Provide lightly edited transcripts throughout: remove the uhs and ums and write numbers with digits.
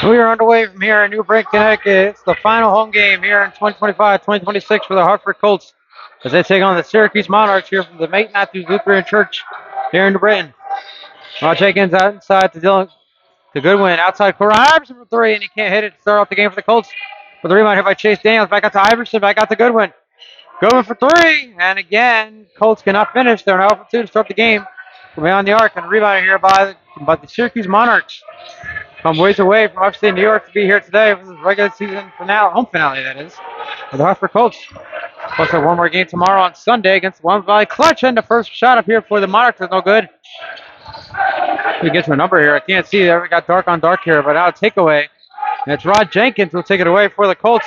We are underway from here in New Britain, Connecticut. It's the final home game here in 2025-2026 for the Hartford Colts as they take on the Syracuse Monarchs here from the St. Matthew's Lutheran Church here in New Britain. Rod Jenkins out inside to Dylan to Goodwin. Outside corner, Iverson for three, and he can't hit it to start off the game for the Colts. With the rebound here by Chase Daniels. Back out to Iverson, back out to Goodwin. Goodwin for three, and again, Colts cannot finish. They're an 0 for 2 to start the game. From beyond the arc, and rebound here by the Syracuse Monarchs. Come ways away from upstate New York to be here today for this regular season finale, home finale that is, for the Hartford Colts. Plus, have one more game tomorrow on Sunday against the Williams Valley Clutch, and the first shot up here for the Monarchs is no good. We get to a number here. I can't see there. We got dark on dark here, but now a takeaway. And it's Rod Jenkins who will take it away for the Colts.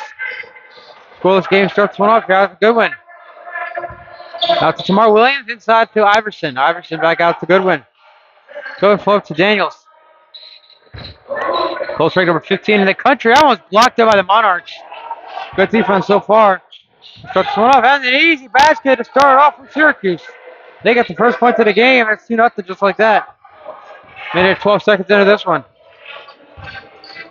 Scoreless game starts one off here. That's a good one. Out to Tamar Williams, inside to Iverson. Iverson back out to Goodwin. Goodwin float to Daniels. Colts ranked number 15 in the country. That one's blocked out by the Monarchs. Good defense so far. Starts one off. And an easy basket to start off with Syracuse. They get the first point of the game. It's 2-0 just like that. Minute 12 seconds into this one.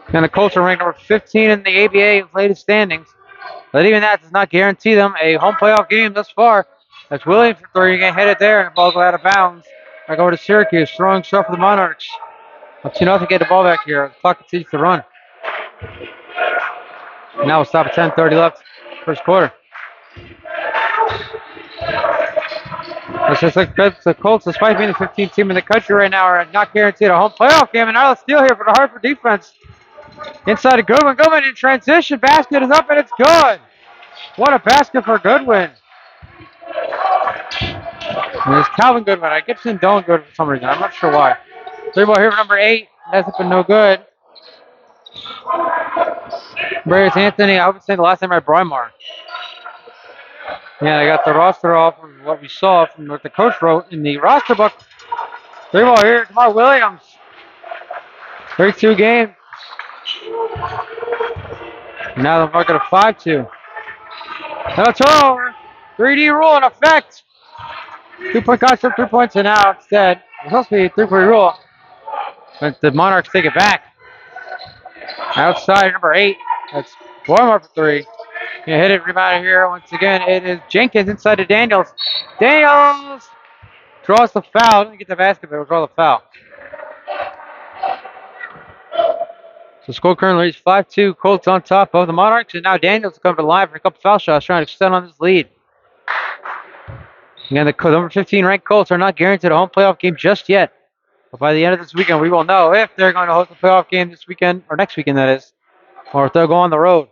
And the Colts are ranked number 15 in the ABA latest standings. But even that does not guarantee them a home playoff game thus far. That's Williams for three. You're going to hit it there, and the ball go out of bounds. Back over to Syracuse. Throwing stuff for the Monarchs. Up 2-0, get the ball back here. The clock continues to run. Now we'll stop at 10:30 left, first quarter. It's just like the Colts, despite being the 15th team in the country right now, are not guaranteed a home playoff game. And now let's steal here for the Hartford defense. Inside of Goodwin. Goodwin in transition. Basket is up, and it's good. What a basket for Goodwin. And there's Calvin Goodwin. I keep saying Dylan Goodwin for some reason. I'm not sure why. Three ball here for number 8. That's been no good. Brarius Anthony. I hope it's saying the last name right, Brymar. Yeah, I got the roster off from what we saw from what the coach wrote in the roster book. Three ball here. Tamar Williams. 3-2 game. Now they're marking a 5-2. And a turnover. 3D rule in effect. 2-point concept, 3 points, and now instead, it's supposed to be a 3-point rule. But the Monarchs take it back. Outside number 8. That's Bormar for three. Gonna hit it, rebound here. Once again, it is Jenkins inside to Daniels. Daniels draws the foul. Didn't get the basket, but will draw the foul. So score currently is 5-2. Colts on top of the Monarchs, and now Daniels comes to the line for a couple foul shots, trying to extend on this lead. Again, the number 15 ranked Colts are not guaranteed a home playoff game just yet. But by the end of this weekend, we will know if they're going to host a playoff game this weekend, or next weekend that is, or if they'll go on the road.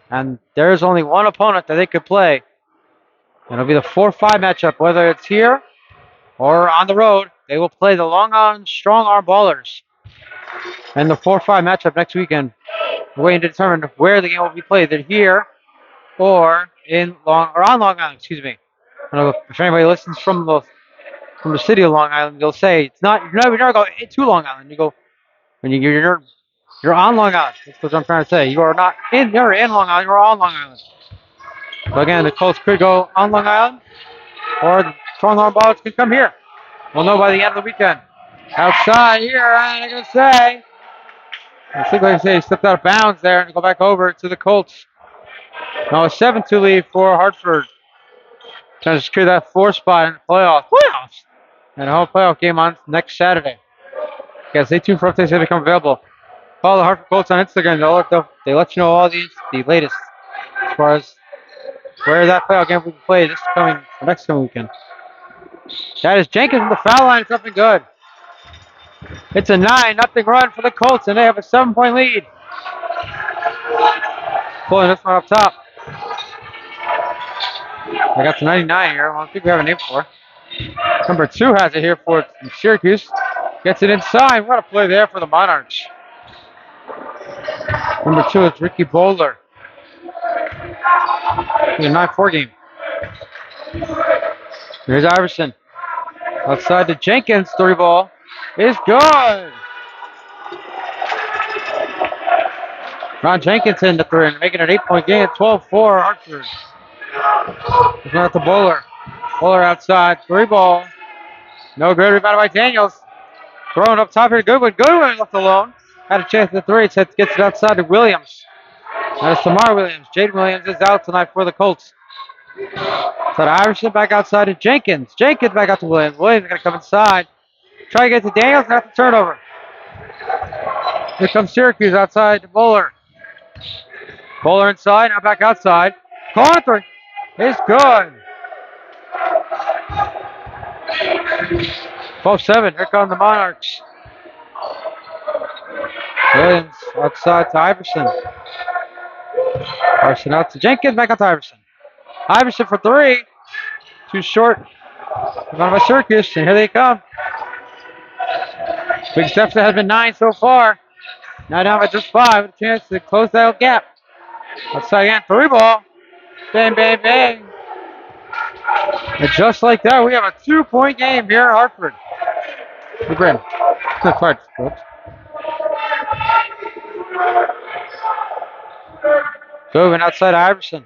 And there's only one opponent that they could play. And it'll be the 4-5 matchup, whether it's here or on the road. They will play the Long Island Strong Arm Ballers. And the 4-5 matchup next weekend. We're waiting to determine where the game will be played, either here or on Long Island, excuse me. I don't know if anybody listens from the city of Long Island, they'll say it's not. You never go to Long Island. You go when you're on Long Island. That's what I'm trying to say. You are not in. You're in Long Island. You're on Long Island. So again, the Colts could go on Long Island, or the Strong Arm Ballers could come here. We'll know by the end of the weekend. Outside here, I'm gonna say. I think like I say, he stepped out of bounds there and go back over to the Colts. Now a 7-2 lead for Hartford. Trying to secure that 4 spot in the playoffs. And a home playoff game on next Saturday. Yeah, stay tuned for updates as they become available. Follow the Hartford Colts on Instagram. They let you know all the latest as far as where that playoff game will be played next coming weekend. That is Jenkins from the foul line. It's up and good. It's a 9-0 run for the Colts, and they have a 7-point lead. Pulling this one up top. I got the 99 here. I don't think we have a name for. Number 2 has it here for Syracuse. Gets it inside. What a play there for the Monarchs. Number 2 is Ricky Bowler. In a 9-4 game. Here's Iverson. Outside to Jenkins. 3 ball. Is good. Ron Jenkins in the 3, making an 8-point game at 12-4 Hartford. It's not the Bowler. Bowler outside. 3 ball. No good. Rebounded by Daniels. Thrown up top here. Goodwin. Goodwin left alone. Had a chance at the 3. Gets it outside to Williams. That is Tamar Williams. Jaden Williams is out tonight for the Colts. So Iverson back outside to Jenkins. Jenkins back out to Williams. Williams is going to come inside. Try to get to Daniels. That's the turnover. Here comes Syracuse outside to Bowler. Bowler inside. Now back outside. Corner 3. It's good. 12-7. Here come the Monarchs. Williams outside to Iverson. Iverson out to Jenkins. Back out to Iverson. Iverson for 3. Too short. Rebound by Syracuse. And here they come. Big deficit has been 9 so far. Now down by just 5. With a chance to close that gap. Outside again. 3 ball. Bang, bang, bang. And just like that, we have a 2-point game here at Hartford. The Grim. Goodwin outside Iverson.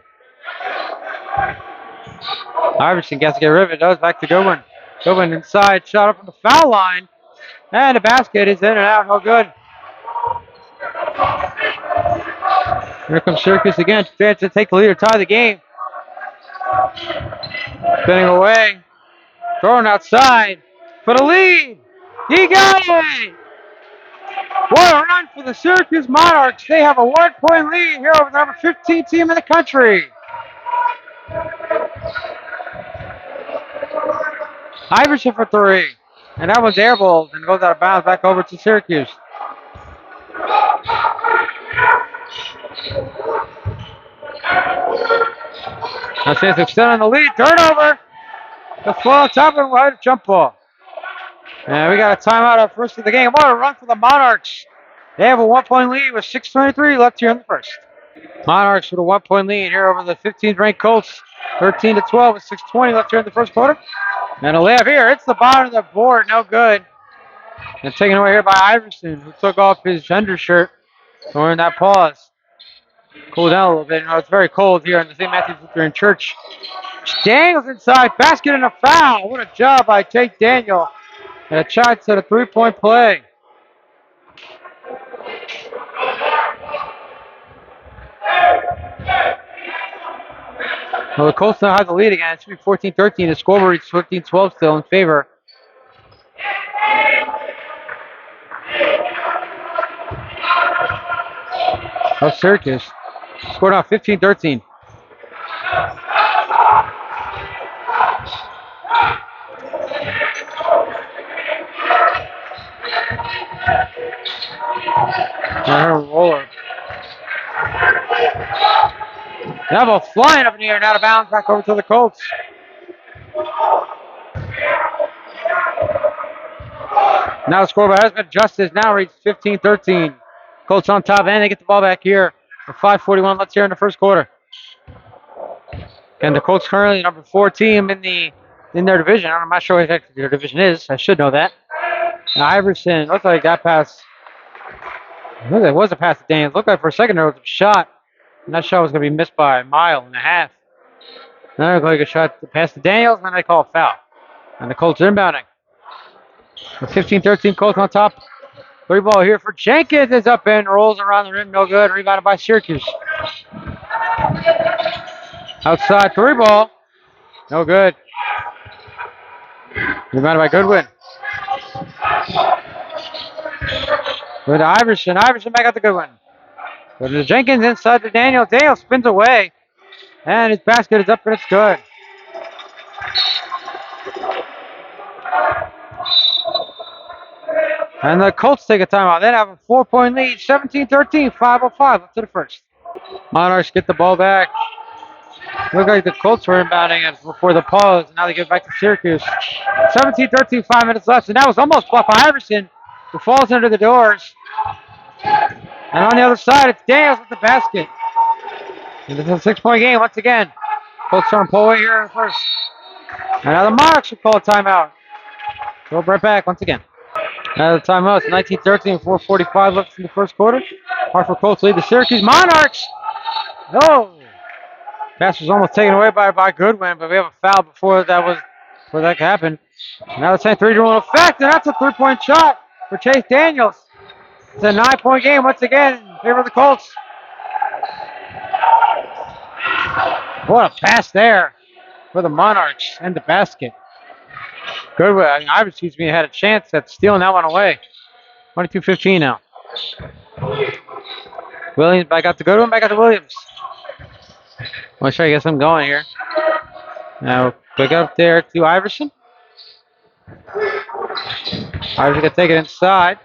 Iverson gets to get rid of it. Does back to Goodwin. Goodwin inside. Shot up from the foul line. And the basket is in and out. No good. Here comes Syracuse again. Chance to take the lead or tie the game. Spinning away. Throwing outside for the lead. He got it! What a run for the Syracuse Monarchs. They have a 1-point lead here over the number 15 team in the country. Iverson for 3. And that one's airballed and goes out of bounds back over to Syracuse. Now Chance extending the lead. Turnover. The flow on top and wide jump ball. And we got a timeout up first of the game. What a run for the Monarchs. They have a 1-point lead with 6:23 left here in the first. Monarchs with a 1-point lead here over the 15th ranked Colts. 13-12 with 6:20 left here in the first quarter. And a layup here. It's the bottom of the board. No good. And taken away here by Iverson, who took off his undershirt during that pause. Cool down a little bit. You know, it's very cold here in the St. Matthew's Lutheran Church. Daniels inside. Basket and a foul. What a job by Jake Daniel. And a shot to the 3-point play. Well, the Colts now have the lead again. It should be 14-13. The scoreboard is 15-12 still in favor. Of Syracuse. Scored out 15-13. Roller. That ball flying up in the air and out of bounds back over to the Colts. Now the scoreboard has been adjusted. Now reached 15-13. Colts on top and they get the ball back here with 5:41 left here in the first quarter. And the Colts currently number 4 team in their division. I'm not sure what their division is. I should know that. Now Iverson looked like that pass. It was a pass to Daniels. Looked like for a second there was a shot. And that shot was going to be missed by 1.5 miles. Then they're going to get a shot to pass to Daniels, and then they call a foul. And the Colts are inbounding. The 15-13 Colts on top. 3 ball here for Jenkins. Is up and rolls around the rim. No good. Rebounded by Syracuse. Outside 3 ball. No good. Rebounded by Goodwin. With Iverson. Iverson back out to Goodwin. Go to Jenkins inside to Daniel. Daniel spins away. And his basket is up and it's good. And the Colts take a timeout. They have a 4-point lead. 17-13. 5:05 left to the first. Monarchs get the ball back. Looked like the Colts were inbounding it before the pause. And now they get back to Syracuse. 17-13. 5 minutes left. And that was almost blocked by Iverson, who falls under the doors. And on the other side, it's Daniels with the basket. And this is a 6-point game once again. Colts trying to pull away here in the first. And now the Monarchs should call a timeout. Go right back once again. Now the timeout. It's 19-13, 4:45 left in the first quarter. Hartford Colts lead the Syracuse Monarchs. No. Pass was almost taken away by Goodwin, but we have a foul before that happened. Now the 10-3 to effect, and that's a 3-point shot for Chase Daniels. It's a 9-point game once again in favor of the Colts. What a pass there for the Monarchs and the basket. Goodwin, excuse me, had a chance at stealing that one away. 22-15 now. Williams back out to Goodwin, back out to Williams. Let's try to get some going here. Now, pick up there to Iverson. Iverson can take it inside.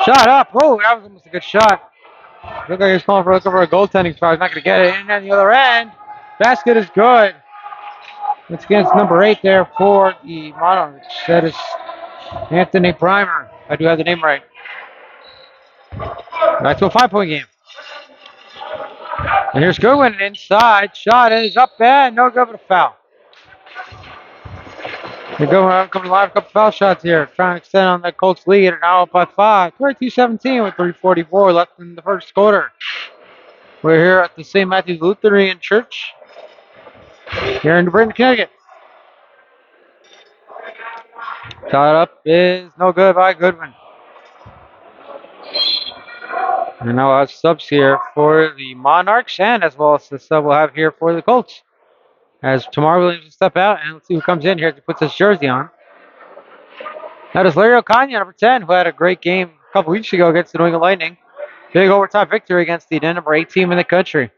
Shot up. Oh, that was almost a good shot. Looked like he was calling for a goaltending foul. He's not going to get it. And on the other end, basket is good. It's against number 8 there for the Monarchs. That is Anthony Primer. I do have the name right. Back to a 5-point game. And here's Goodwin inside. Shot is up and no good, but a foul. They're going coming live, a couple foul shots here. Trying to extend on that Colts lead. Now up by 5. 22-17 with 3:44 left in the first quarter. We're here at the St. Matthew's Lutheran Church here in New Britain, Connecticut. Shot up is no good by Goodwin. And now our subs here for the Monarchs and as well as the sub we'll have here for the Colts. As Tamar Williams will step out and let's see who comes in here as he puts his jersey on. That is Larry Ocaña, number 10, who had a great game a couple weeks ago against the New England Lightning. Big overtime victory against the number 8 team in the country.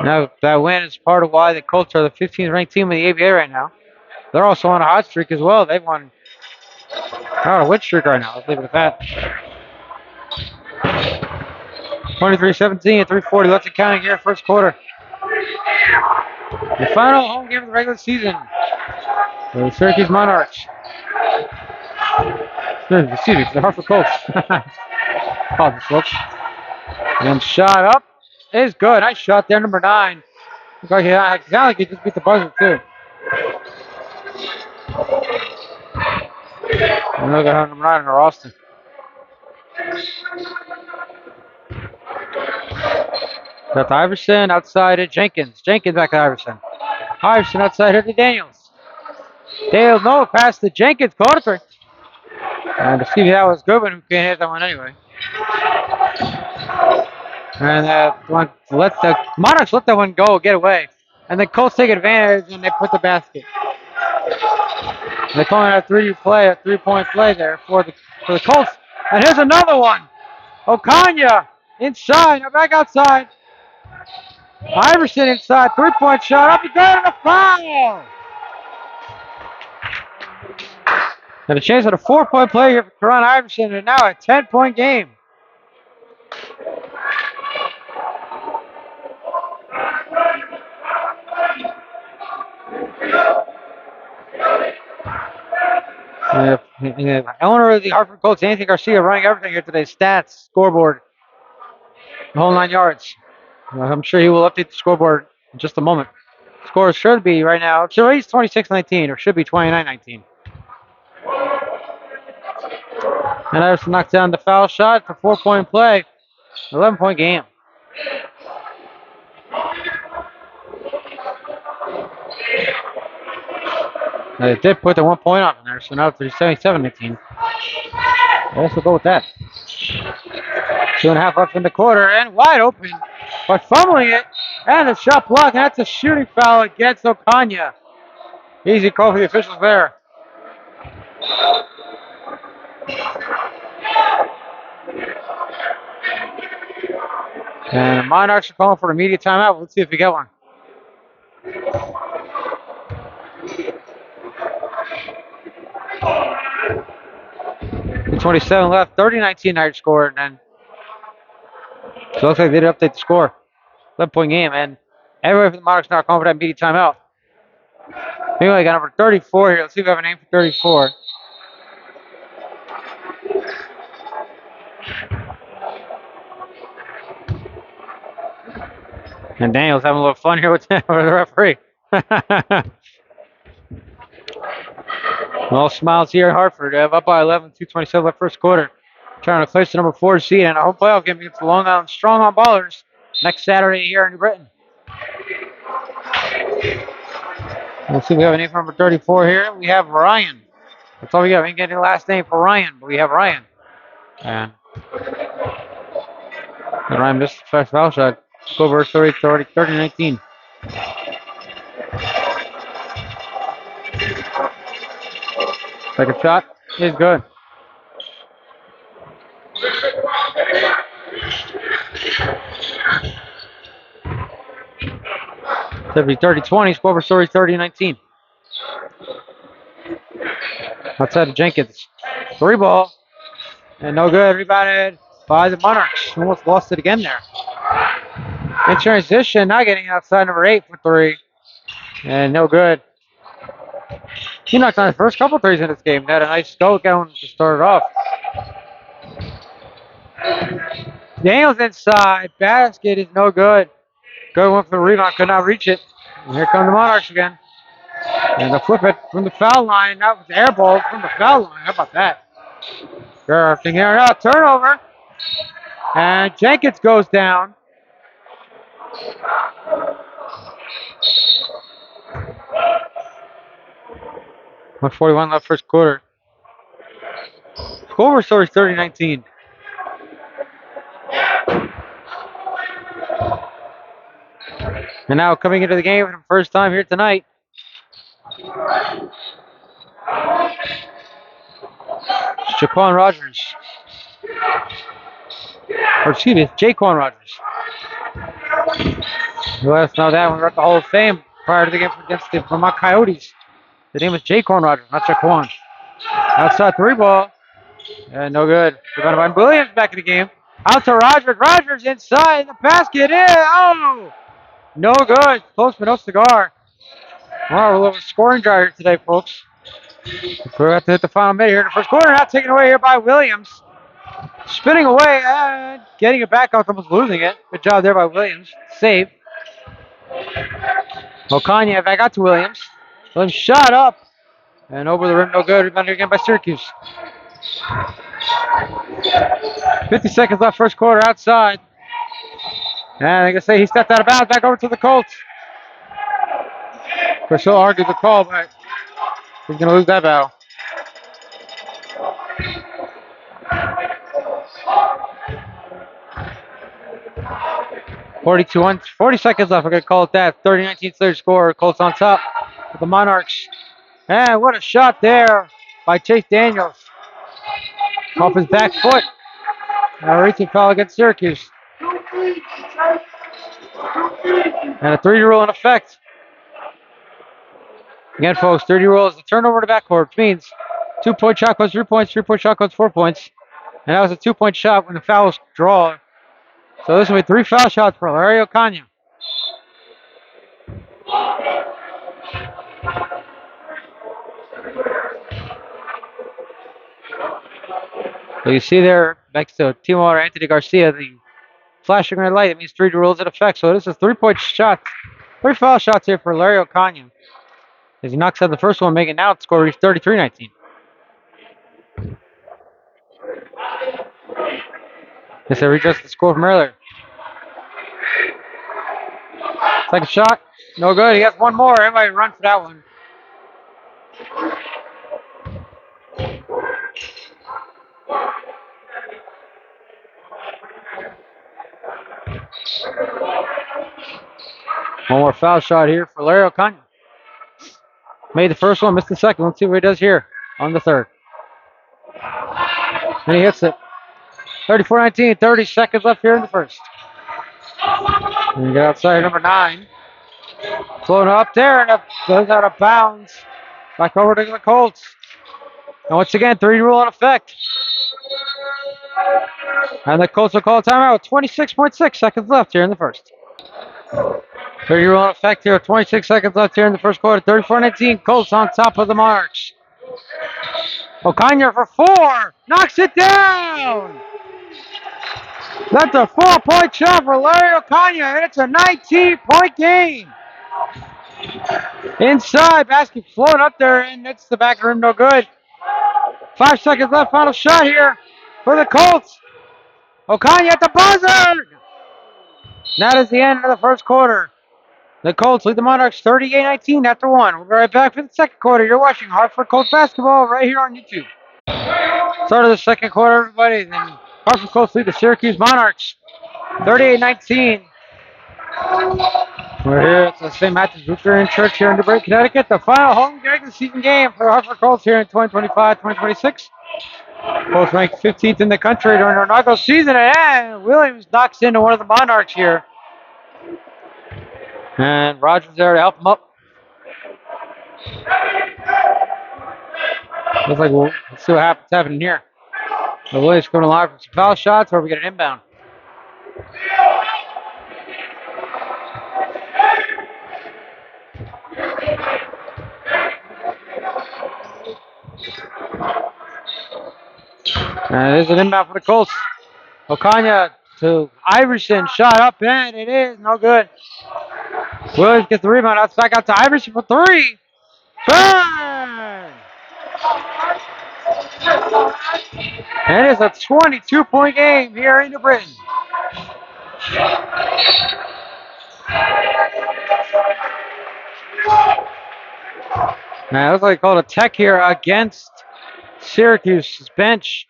Now, that win is part of why the Colts are the 15th ranked team in the ABA right now. They're also on a hot streak as well. They've won. They're on a win streak right now. Let's leave it at that. 23-17 at 3:40. Let's counting here, first quarter. The final home game of the regular season for the Syracuse Monarchs. Excuse me, for the Hartford Colts. Apologies, folks. And shot up is good. Nice shot there, number 9. Looks like he just beat the buzzer, too. And look at number 9 in our Austin. Got to Iverson outside to Jenkins. Jenkins back to Iverson. Iverson outside here to Daniels. Daniels, no, pass to Jenkins. Caught it. And excuse me, that was Goodwin who can't hit that one anyway. And let the Monarchs let that one go, get away. And the Colts take advantage and they put the basket. They're calling it a 3-point play there for the Colts. And here's another one. Ocaña inside, now back outside. Iverson inside, 3-point shot up and good and a foul. And a chance at a 4-point play here for Karan Iverson, and now a 10-point game. Owner of the Hartford Colts, Anthony Garcia, running everything here today. Stats, scoreboard, the whole 9 yards. I'm sure he will update the scoreboard in just a moment. Score should be right now, so he's 26-19, or should be 29-19. And Iverson knocks down the foul shot. It's a 4-point play. 11-point game. They did put the 1 point on there, so now it's 77-18. I guess we'll go with that. 2.5 left in the quarter, and wide open, but fumbling it, and a shot block, and that's a shooting foul against Ocaña. Easy call for the officials there. And the Monarchs are calling for an immediate timeout. Let's see if we get one. .27 left, 30-19 Knights scored, and so it looks like they did update the score. 11-point game, and everybody for the Monarchs now calling for that immediate timeout. Anyway, got number 34 here. Let's see if we have a name for 34. And Daniel's having a little fun here with the referee. All smiles here at Hartford. They have up by 11, 2:27 left first quarter. Trying to clinch the number 4 seed and a home playoff game against the Long Island Strong Arm Ballers next Saturday here in New Britain. Let's see, we have a name for number 34 here. We have Ryan. That's all we got. We didn't get any last name for Ryan, but we have Ryan. And Ryan missed the first foul shot. Over 30-19. Second shot is good. Should be 30-20. Score over 30-19. Outside of Jenkins. Three ball. And no good. Rebounded by the Monarchs. Almost lost it again there. In transition, not getting outside number 8 for three. And no good. He knocked on his first couple threes in this game. Had a nice go going to start it off. Daniels inside. Basket is no good. Good one for the rebound. Could not reach it. And here come the Monarchs again. And they'll flip it from the foul line. That was the air ball from the foul line. How about that? Drafting here now. Turnover. And Jenkins goes down. .41 left first quarter. Score story 30-19. And now coming into the game for the first time here tonight. Jaquan Rogers. Or excuse me, Jaquan Rogers. You let us know that when we were at the Hall of Fame prior to the game against the Vermont Coyotes. The name was Jaquan Rogers, not Jaquan. Outside three ball. And no good. Rebounded by Williams back in the game. Out to Rogers. Rogers inside the basket. Oh! No good. Close but no cigar. Wow, a little scoring drive here today, folks. We're about to hit the final minute here in the first quarter. Now taken away here by Williams. Spinning away and getting it back out, almost losing it. Good job there by Williams. Save. Okanya back out to Williams. Williams shot up. And over the rim, no good. Rebounded again by Syracuse. 50 seconds left first quarter outside. And I can say he stepped out of bounds back over to the Colts. Of course, he'll argue the call, but he's going to lose that battle. .40 seconds left. We're going to call it that. 30-19 third score. Colts on top with the Monarchs. And what a shot there by Chase Daniels. Off his back foot. And a reaching foul against Syracuse. And a 3 rule in effect. Again, folks, 30 rule is the turnover to backcourt, which means 2-point shot goes 3 points, 3-point shot goes 4 points. And that was a 2-point shot when the fouls draw. So this will be 3 foul shots for Larry Okanya. So you see there next to team owner Anthony Garcia, the flashing red light. It means 3 rules in effect. So this is 3-point shot. 3 foul shots here for Larry Okanya. As he knocks out the first one, making it now the score reach 33-19. Yes, I readjust the score from earlier. Second shot, no good. He has one more. Everybody run for that one. One more foul shot here for Larry Okanya. Made the first one, missed the second. Let's see what he does here on the third. And he hits it. 34-19, 30 seconds left here in the first. And you get outside number 9. Floating up there and it goes out of bounds. Back over to the Colts. And once again, 3 rule in effect. And the Colts will call a timeout with 26.6 seconds left here in the first. 30 rule in effect here, 26 seconds left here in the first quarter. 34-19, Colts on top of the Monarchs. Okanya for 4, knocks it down. That's a 4-point shot for Larry Okanya, and it's a 19-point game. Inside, basket floating up there, and it's the back of the rim, no good. 5 seconds left, final shot here for the Colts. Okanya at the buzzer. That is the end of the first quarter. The Colts lead the Monarchs 38-19 after one. We'll be right back for the second quarter. You're watching Hartford Colts basketball right here on YouTube. Start of the second quarter, everybody. Then Hartford Colts lead the Syracuse Monarchs 38-19. We're here at the St. Matthew's Lutheran Church here in Newbury, Connecticut. The final home regular season game for the Hartford Colts here in 2025-2026. Colts ranked 15th in the country during their inaugural season, and Williams knocks into one of the Monarchs here. And Rogers there to help him up. Looks like let's see what happens happening here. The Williams coming alive for some foul shots, or we get an inbound. And there's an inbound for the Colts. Okanya to Iverson, shot up, and it is no good. Williams gets the rebound, out back out to Iverson for three. Burn! And it is a 22-point game here in New Britain. Now, it looks like they called a tech here against Syracuse's bench.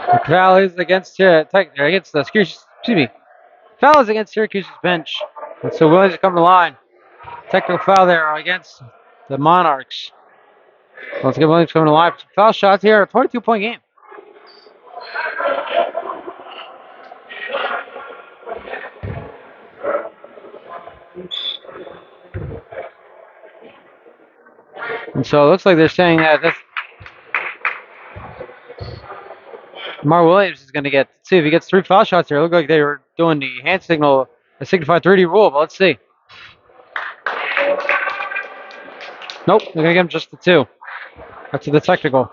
The foul is against Foul is against Syracuse's bench. And so Williams is coming to the line. Technical foul there against the Monarchs. Let's get Williams coming to the line for some foul shots here. A 22-point game. And so it looks like they're saying that Mar Williams is going to see if he gets 3 foul shots here. It looked like they were doing the hand signal, the signified 3D rule, but let's see. Nope, they're going to give him just the 2. That's the technical.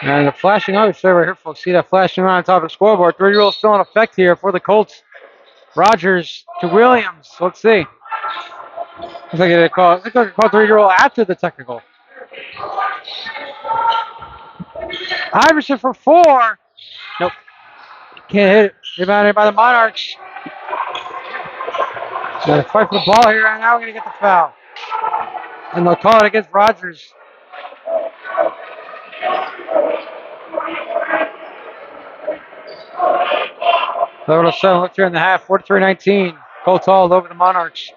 And the flashing on, show right here, folks. See that flashing around on top of the scoreboard. 3 rule still in effect here for the Colts. Rogers to Williams. Let's see. Looks like they call 3 rule after the technical. Iverson for 4. Nope. Can't hit it. Rebounded by the Monarchs. They're fight for the ball here, and now we're going to get the foul. And they'll call it against Rogers. Total 7 left here in the half, 43-19. Colts all over the Monarchs.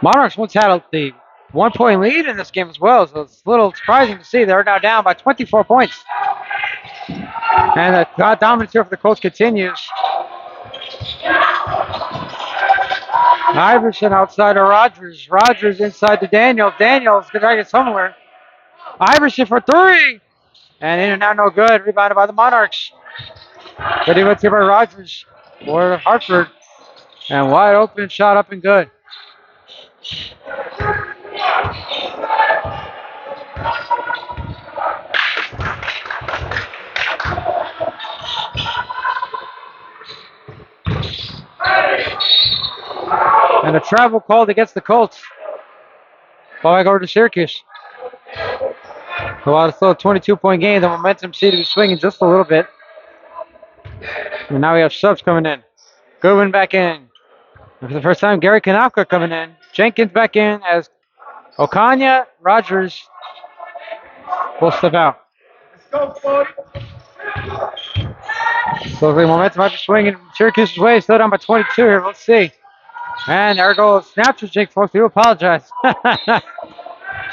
Monarchs once had the 1-point lead in this game as well, so it's a little surprising to see they're now down by 24 points. And the dominance here for the Colts continues. Iverson outside of Rogers. Rogers inside to Daniels. Daniels can drag it somewhere. Iverson for 3. And in and out, no good. Rebounded by the Monarchs. Good defense here by Rogers for Hartford. And wide open, shot up and good. And a travel called against the Colts. Ball back over to Syracuse. Well, it's still a 22-point game. The momentum seemed to be swinging just a little bit. And now we have subs coming in. Goodwin back in. And for the first time, Gary Kanopka coming in. Jenkins back in as Okanya, Rogers will step out. Let's go, so the momentum might be swinging Syracuse's way. Still down by 22 here. Let's see. And there goes Snapchat Jake, folks. Do apologize.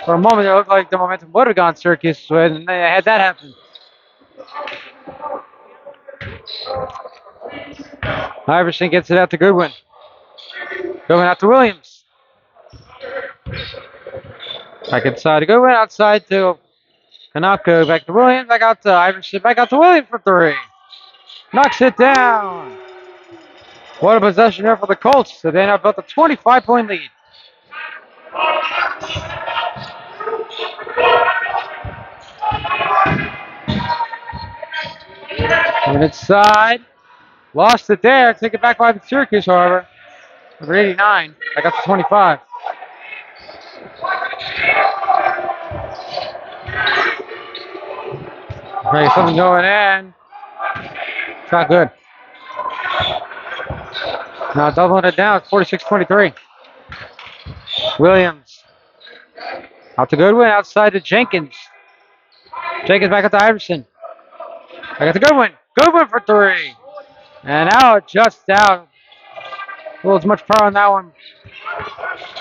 For a moment, it looked like the momentum would have gone Syracuse's way, and they had that happen. Iverson gets it out to Goodwin. Goodwin out to Williams. Back inside to Goodwin, outside to Kanopka, back to Williams, back out to Iverson, back out to Williams for 3. Knocks it down. What a possession there for the Colts. So they now built a 25-point lead. Coming inside. Lost it there. Take it back by Syracuse, however. Number 89. I got to 25. Right, something going in. It's not good. Now doubling it down. It's 46-23. Williams. Out to Goodwin. Outside to Jenkins. Jenkins back up to Iverson. Back up to Goodwin. Goodwin for three. And out, just out. A little too much power on that one.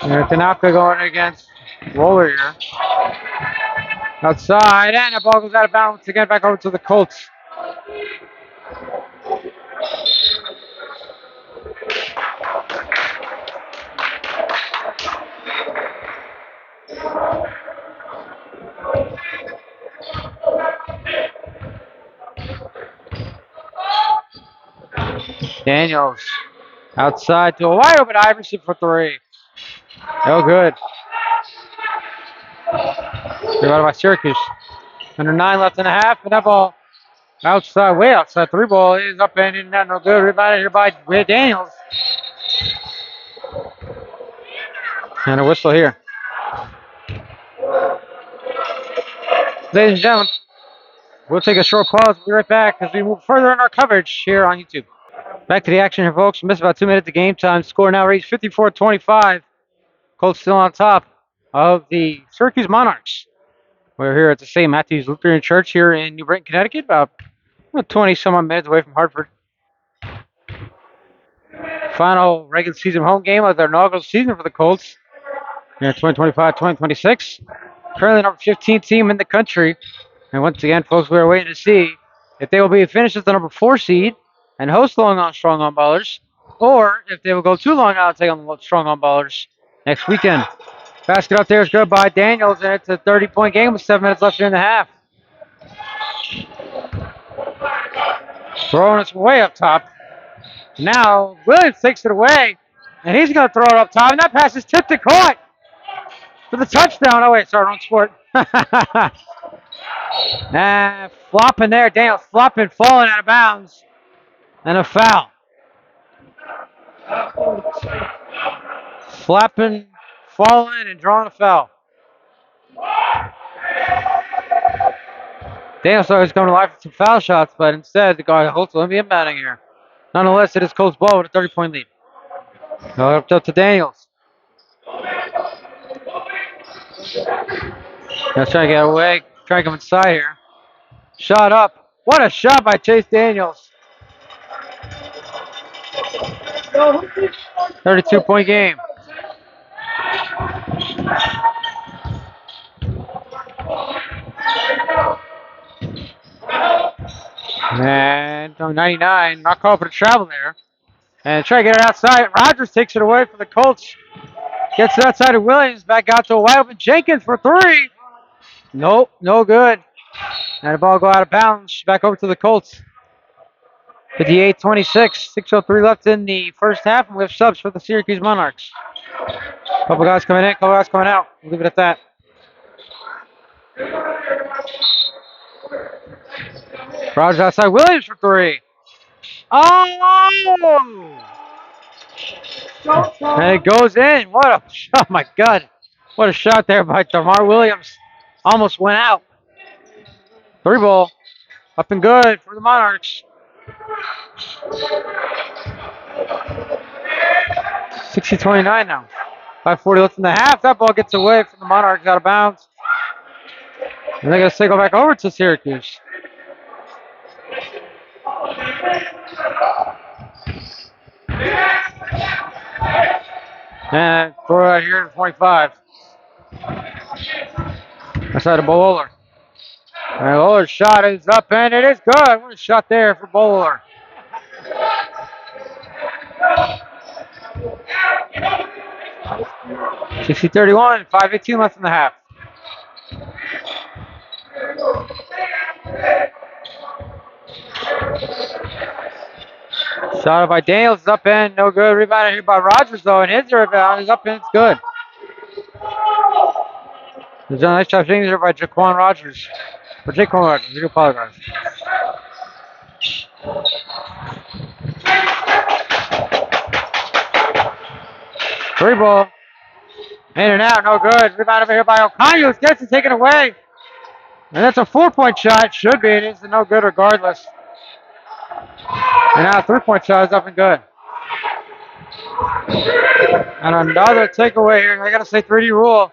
Tanaka going against Roller here. Outside, and the ball goes out of bounds again, back over to the Colts. Daniels outside to a wide open Iverson for three. No good. Rebounded by Syracuse. Under 9 left and a half, and that ball outside, way outside. Three ball is up and in, not no good. Rebounded here by Daniels. And a whistle here. Ladies and gentlemen, we'll take a short pause. We'll be right back as we move further in our coverage here on YouTube. Back to the action here, folks. We missed about 2 minutes of game time. Score now reached 54-25. Colts still on top of the Syracuse Monarchs. We're here at the St. Matthew's Lutheran Church here in New Britain, Connecticut, about 20 some odd minutes away from Hartford. Final regular season home game of their inaugural season for the Colts here in 2025-2026. Currently number 15 team in the country. And once again, folks, we're waiting to see if they will be finished as the number 4 seed and host Long On Strong On Ballers, or if they will go too long out and take on the Strong On Ballers next weekend. Basket up there is good by Daniels, and it's a 30-point game with 7 minutes left here in the half. Throwing it way up top. Now, Williams takes it away, and he's going to throw it up top, and that pass is tipped and caught for the touchdown. Oh, wait, sorry, wrong sport. Flopping there. Daniels flopping, falling out of bounds, and a foul. Flapping, falling, and drawing a foul. Daniels thought he was coming to life with some foul shots, but instead the guy Colts will be inbounding here. Nonetheless, it is Colts ball with a 30-point lead. Up to Daniels. Let's try to get away. Try to come inside here. Shot up. What a shot by Chase Daniels. 32-point game. And 99, not called for the travel there. And try to get it outside. Rogers takes it away for the Colts. Gets it outside of Williams. Back out to a wide open Jenkins for three. Nope, no good. And the ball go out of bounds. Back over to the Colts. 58-26. 6:03 left in the first half. And we have subs for the Syracuse Monarchs. Couple guys coming in, couple guys coming out. We'll leave it at that. Rogers outside Williams for three. Oh! And it goes in. What a shot. Oh, my God. What a shot there by DeMar Williams. Almost went out. Three ball. Up and good for the Monarchs. 60-29 now. 5:40 left in the half. That ball gets away from the Monarchs out of bounds. And they're going to say go back over to Syracuse. And throw it out here to 25. Outside of Bowler. And Bowler's shot is up and it is good. What a shot there for Bowler. (60-31). 5:18 left in the half. Shot by Daniels is up in, no good. Rebounded here by Rogers though, and his rebound is up in, it's good. There's a nice job shooting here by Jaquan Rogers. Or Jaquan Rogers, I do apologize. Three ball. In and out, no good. Rebound over here by O'Connor, gets it taken away. And that's a 4-point shot. Should be. It is no good regardless. And now a 3-point shot is up and good. And another takeaway here. I got to say 3D rule.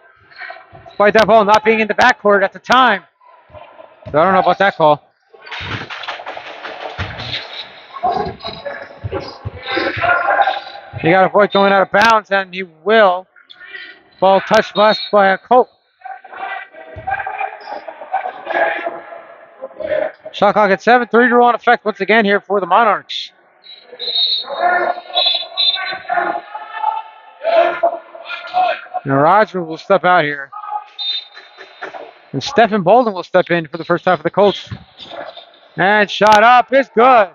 Despite that ball not being in the backcourt at the time. So I don't know about that call. He got to avoid going out of bounds, and he will. Ball touched last by a Colt. Shot clock at 7. 3D rule in effect once again here for the Monarchs. And Roger will step out here. And Stephen Bolden will step in for the first time for the Colts. And shot up is good.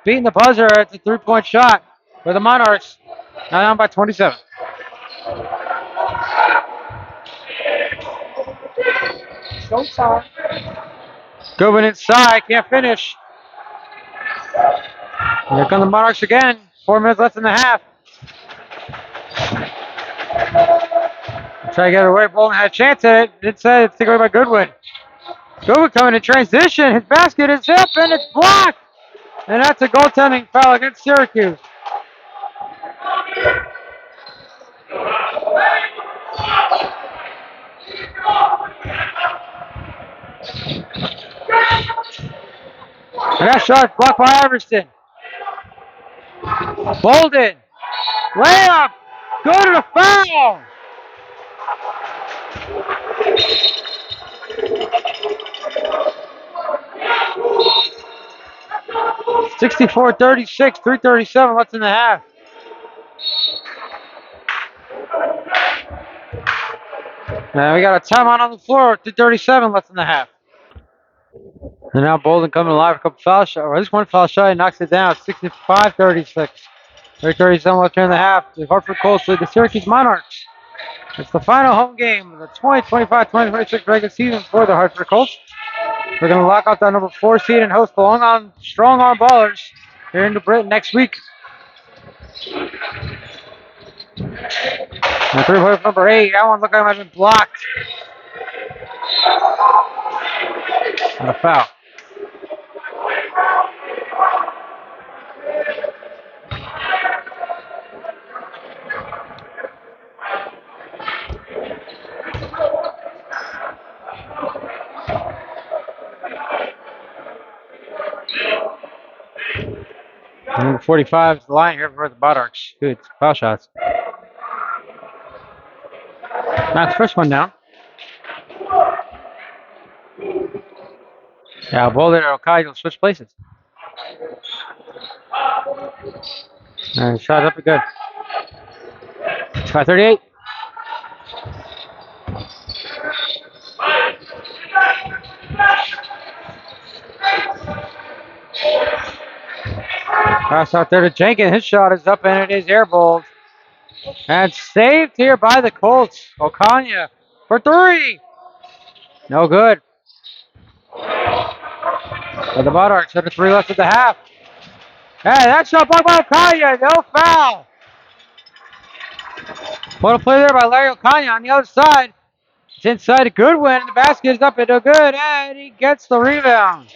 Beating the buzzer. It's a 3-point shot for the Monarchs. Now down by 27. Showtime. Good one inside. Can't finish. Here come the Monarchs again. 4 minutes left in the half. Try to get it away. Bolden had a chance at it. It's taken away by Goodwin. Goodwin coming in transition. His basket is up and it's blocked. And that's a goaltending foul against Syracuse. And that shot blocked by Iverson. Bolden. Layup. Go to the foul. (64-36), 3:37 left in the half. Now we got a timeout on the floor. 2:37 left in the half. And now Bolden coming alive, a couple foul shots, or at least one foul shot, and knocks it down. 65-36. 3:37 left here in the half. The Hartford Colts lead the Syracuse Monarchs. It's the final home game of the 2025-2026 regular season for the Hartford Colts. We're going to lock out that number 4 seed and host the strong arm ballers here in New Britain next week. And 3-point number 8. That one looked like it might have been blocked. And a foul. Number 45 is the line here for the Monarchs. Good foul shots. That's the first one down. Yeah, Bolden and Okai will switch places. And shot up and good. 5:38. Pass out there to Jenkins. His shot is up and it is airballed. And saved here by the Colts. Okonya for 3. No good. For the Monarchs, under 3 left at the half. Hey, that shot blocked by Okonya. No foul. What a play there by Larry Okonya on the other side. It's inside to Goodwin. And the basket is up and no good. And he gets the rebound.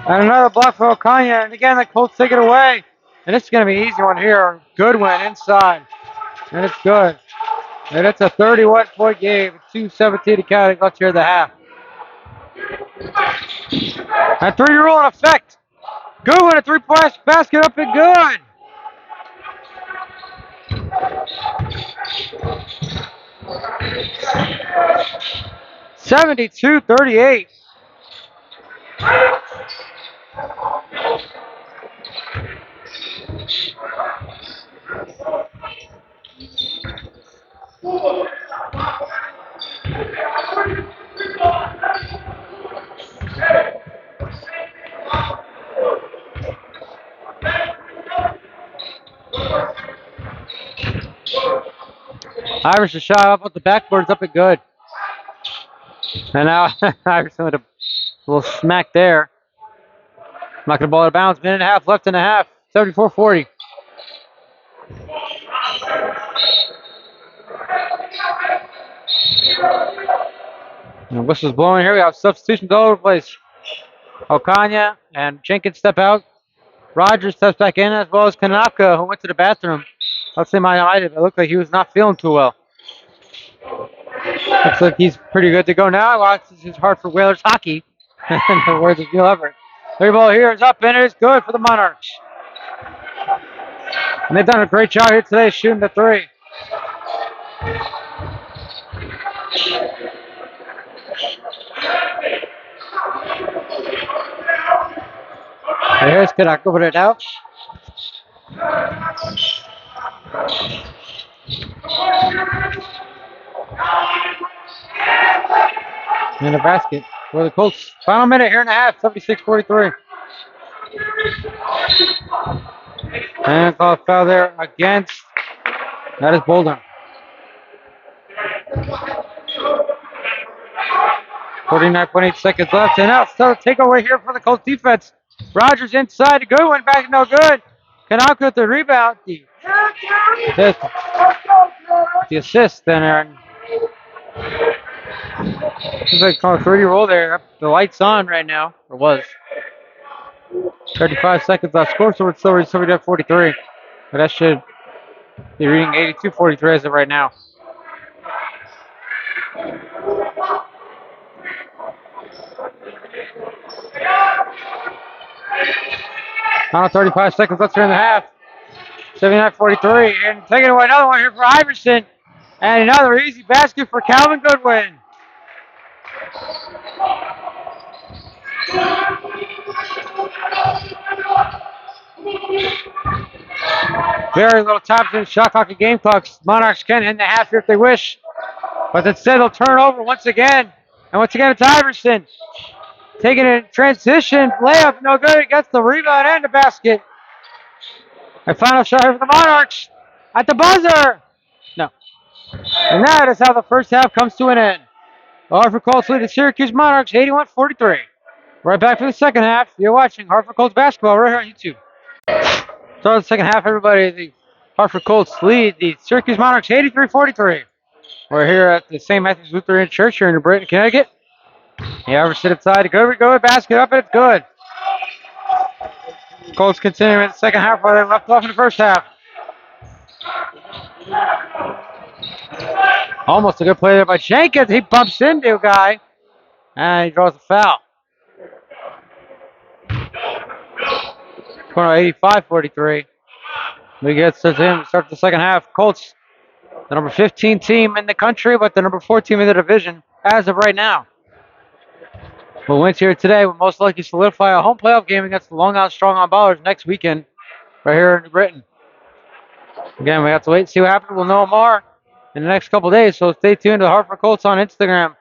And another block for Okonya. And again, the Colts take it away. And this is going to be an easy one here. Goodwin inside. And it's good. And it's a 31-point game. 2:17 to count left here in the half. And 3 rule in effect. Goodwin, a 3-point basket up and good. (72-38). Iverson shot up with the backboards up and good. And now Iverson with a little smack there. Knocking the ball out of bounds. Minute and a half left in the half. 74-40. And whistle's blowing here. We have substitutions all over the place. Okanya and Jenkins step out. Rogers steps back in, as well as Kanaka, who went to the bathroom. Let's say my eye, it looked like he was not feeling too well. Looks like he's pretty good to go now. Watches his Hartford Whalers hockey. In the words of Neil Everett. Three ball here is up, and it is good for the Monarchs. And they've done a great job here today shooting the three. And here's Kanaka with it out. In the basket for the Colts. Final minute here in the half, 76-43. And call foul there against, that is Boulder. 49.8 seconds left. And now still a takeaway here for the Colts defense. Rogers inside, a good one, back no good. Kanaka with the rebound. The assist then. Seems like a 30 roll there. The light's on right now, or was. 35 seconds left. Score, so it's still at 43. But that should be reading 82-43 as of right now. Final 35 seconds left here in the half. 79-43. And taking away another one here for Iverson. And another easy basket for Calvin Goodwin. Very little time to the shot clock and game clocks. Monarchs can end the half here if they wish. But instead they'll turn over once again. And once again it's Iverson. Taking it in transition. Layup, no good. It gets the rebound and the basket. And final shot here for the Monarchs. At the buzzer. No. And that is how the first half comes to an end. The Hartford Colts lead the Syracuse Monarchs 81-43. Right back for the second half. You're watching Hartford Colts basketball right here on YouTube. Start of the second half, everybody. The Hartford Colts lead the Syracuse Monarchs 83-43. We're here at the St. Matthew's Lutheran Church here in New Britain, Connecticut. The Iverson inside. Good basket up, and it's good. Colts continuing in the second half while they left off in the first half. Almost a good play there by Jenkins. He bumps into a guy, and he draws a foul. 85-43. We get starts in. Start the second half. Colts, the number 15 team in the country, but the number 4 team in the division as of right now. Who wins here today will most likely solidify a home playoff game against the Long Island Strong Arm Ballers next weekend, right here in New Britain. Again, we have to wait and see what happens. We'll know more in the next couple days, so stay tuned to Hartford Colts on Instagram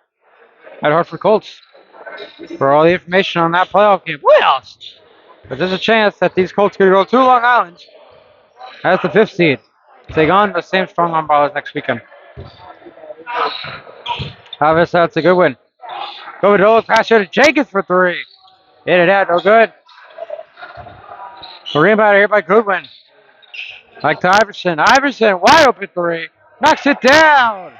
at Hartford Colts for all the information on that playoff game. What else? But there's a chance that these Colts could go to Long Island as the 5th seed. Take on the same Strong Arm Ballers next weekend. Obviously, that's a good win. Go to pass here to Jenkins for 3. Hit it out, no good. A rebound here by Goodwin. Back to Iverson. Iverson, wide open 3. Knocks it down.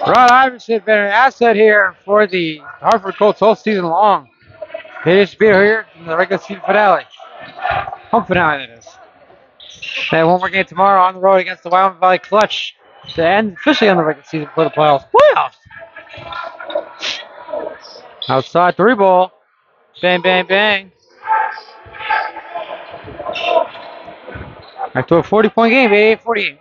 Rod Iverson been an asset here for the Hartford Colts all season long. They just beat her here in the regular season finale. Home finale, that is. They have one more game tomorrow on the road against the Wyoming Valley Clutch to end officially on the regular season for the playoffs. Playoffs! Outside 3 ball. Bang, bang, bang. Back to a 40-point game, 88-48.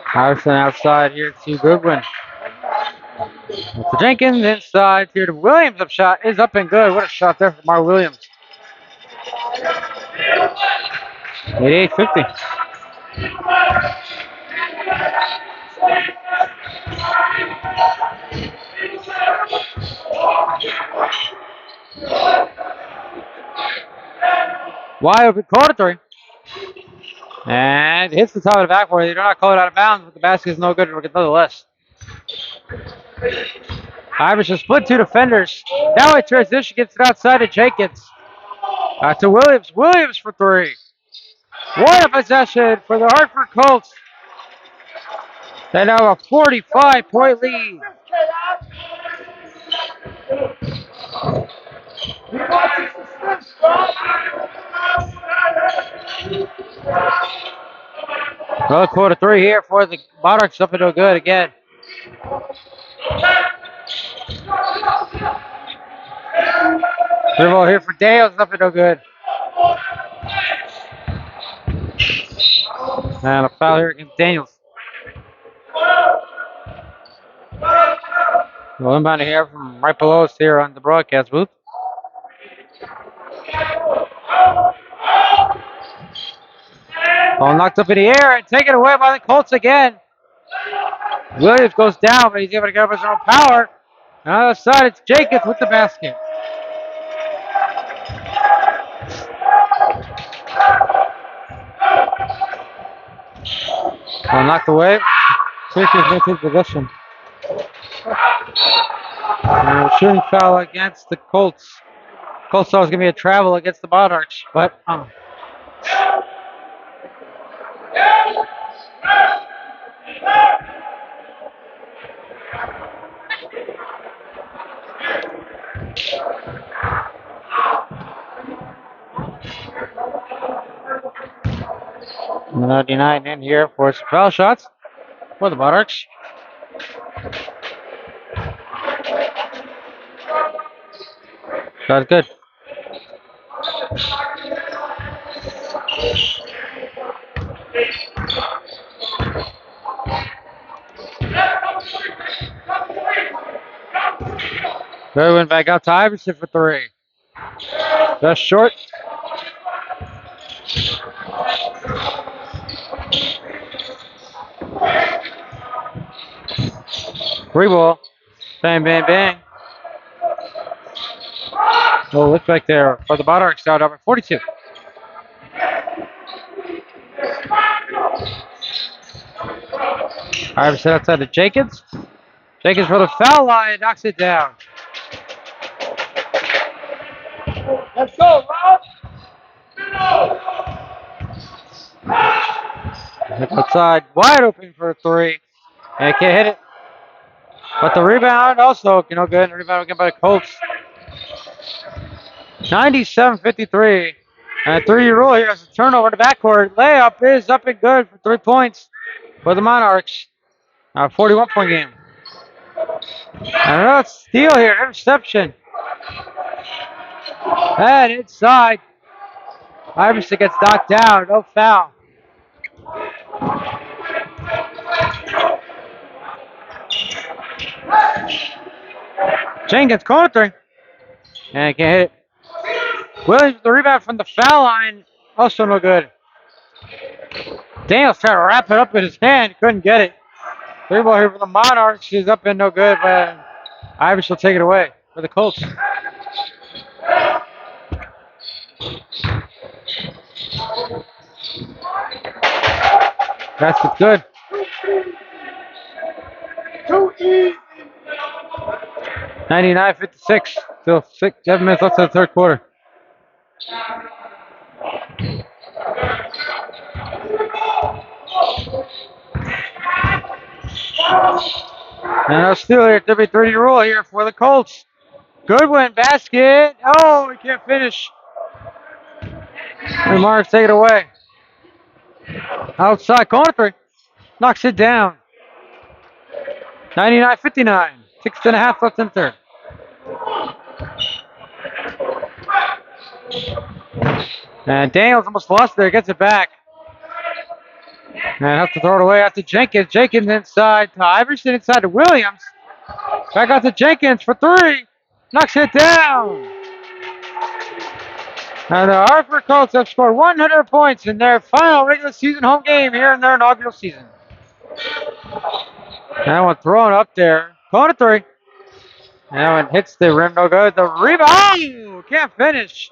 Harrison outside here to Goodwin. To Jenkins inside here to Williams. Up shot is up and good. What a shot there for Mark Williams. 88-50. Wide open corner three. And hits the top of the backboard. They're not called out of bounds, but the basket is no good nonetheless. Iverson split two defenders. Now in transition, gets it outside to Jenkins. To Williams. Williams for three. What a possession for the Hartford Colts. They now have a 45-point lead. Another quarter three here for the Monarchs, up and no good again. Three ball here for Dales, up and no good. And a foul here against Daniels. Well, inbound here from right below us here on the broadcast booth. Ball knocked up in the air and taken away by the Colts again. Williams goes down, but he's able to get up his own power. And on the other side, it's Jenkins with the basket. Ball knocked away. Syracuse maintains possession. Shooting foul against the Colts. Colts thought it was going to be a travel against the Monarchs, but $99 in here for some foul shots for the Monarchs. That's good. They went back out to Iverson for three. Just short. Three ball. Bang, bang, bang. Oh, looks like there for the Monarchs out number 42. Iverson outside to Jenkins. Jenkins for the foul line, knocks it down. Let's go, Rob. Outside, wide open for a three. And can't hit it. But the rebound also, good. Rebound again by the Colts. 97-53. And a 3-year rule here as a turnover in the backcourt. Layup is up and good for 3 points for the Monarchs. 41-point game. And another steal here, interception. And inside. Iverson gets knocked down, no foul. Jenkins corner three. And can't hit it. Williams the rebound from the foul line. Also no good. Daniels trying to wrap it up in his hand. Couldn't get it. Three ball here for the Monarchs. She's up and no good, but Iverson will take it away for the Colts. That's good. 99-56. Still 7 minutes left in the third quarter. And a steal here, 30 rule here for the Colts. Goodwin basket. Oh, he can't finish. Monarchs take it away. Outside corner three. Knocks it down. 99-59. 6.5 left in the third. And Daniels almost lost there. Gets it back. And has to throw it away out to Jenkins. Jenkins inside to Iverson. Inside to Williams. Back out to Jenkins for three. Knocks it down. And the Hartford Colts have scored 100 points in their final regular season home game here in their inaugural season. That one thrown up there. Corner three. And that one hits the rim, no good. The rebound, oh, can't finish.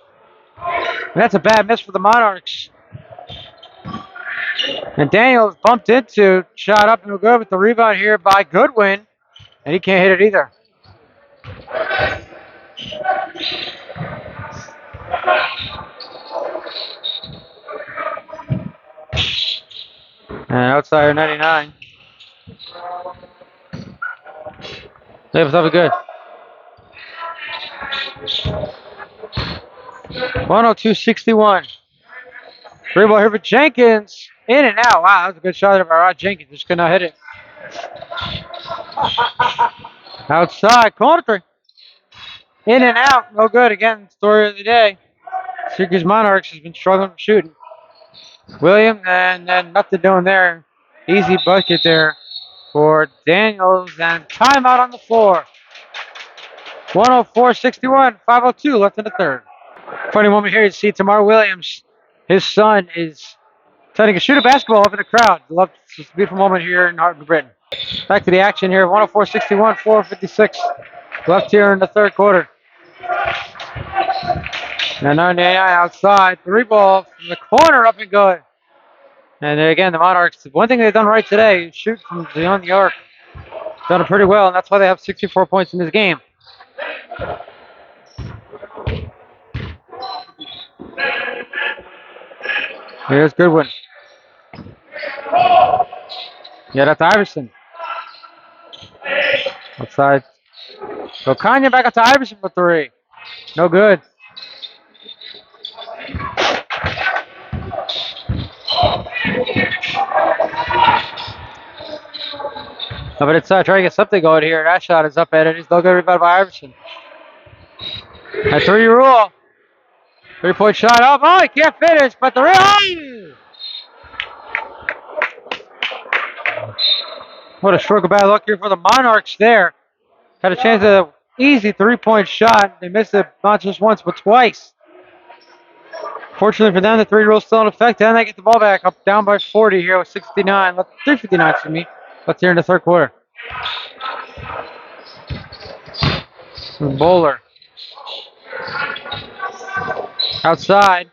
And that's a bad miss for the Monarchs. And Daniels bumped into, shot up, no good with the rebound here by Goodwin. And he can't hit it either. And outside 99. That was good. 102-61. Free ball here for Jenkins. In and out. Wow, that was a good shot there by Rod Jenkins. Just could not hit it. Outside, corner three. In and out. No good. Again, story of the day. Syracuse Monarchs has been struggling from shooting. Williams, and then nothing doing there. Easy bucket there for Daniels, and timeout on the floor. 104-61, 5:02 left in the third. Funny moment here, you see Tamar Williams. His son is trying to shoot a basketball up in the crowd. Love this beautiful moment here in Hartford, Britain. Back to the action here, 104-61, 4:56 left here in the third quarter. And 99 outside, three ball from the corner, up and good. And then again, the Monarchs, one thing they've done right today is shoot from beyond the arc. Done it pretty well, and that's why they have 64 points in this game. Here's Goodwin. Yeah, that's Iverson. Outside. So Kanye back up to Iverson for three. No good. No, but it's trying to get something going here. That shot is up at it. He's no good rebound by Iverson. A three rule. 3-point shot up. Oh, he can't finish, but the rebound. What a stroke of bad luck here for the Monarchs there. Had a chance at an easy 3-point shot. They missed it not just once, but twice. Fortunately for them, the three rule is still in effect, and they get the ball back up down by 40 here with 3:59 for me. Let's here in the third quarter. Bowler. Outside.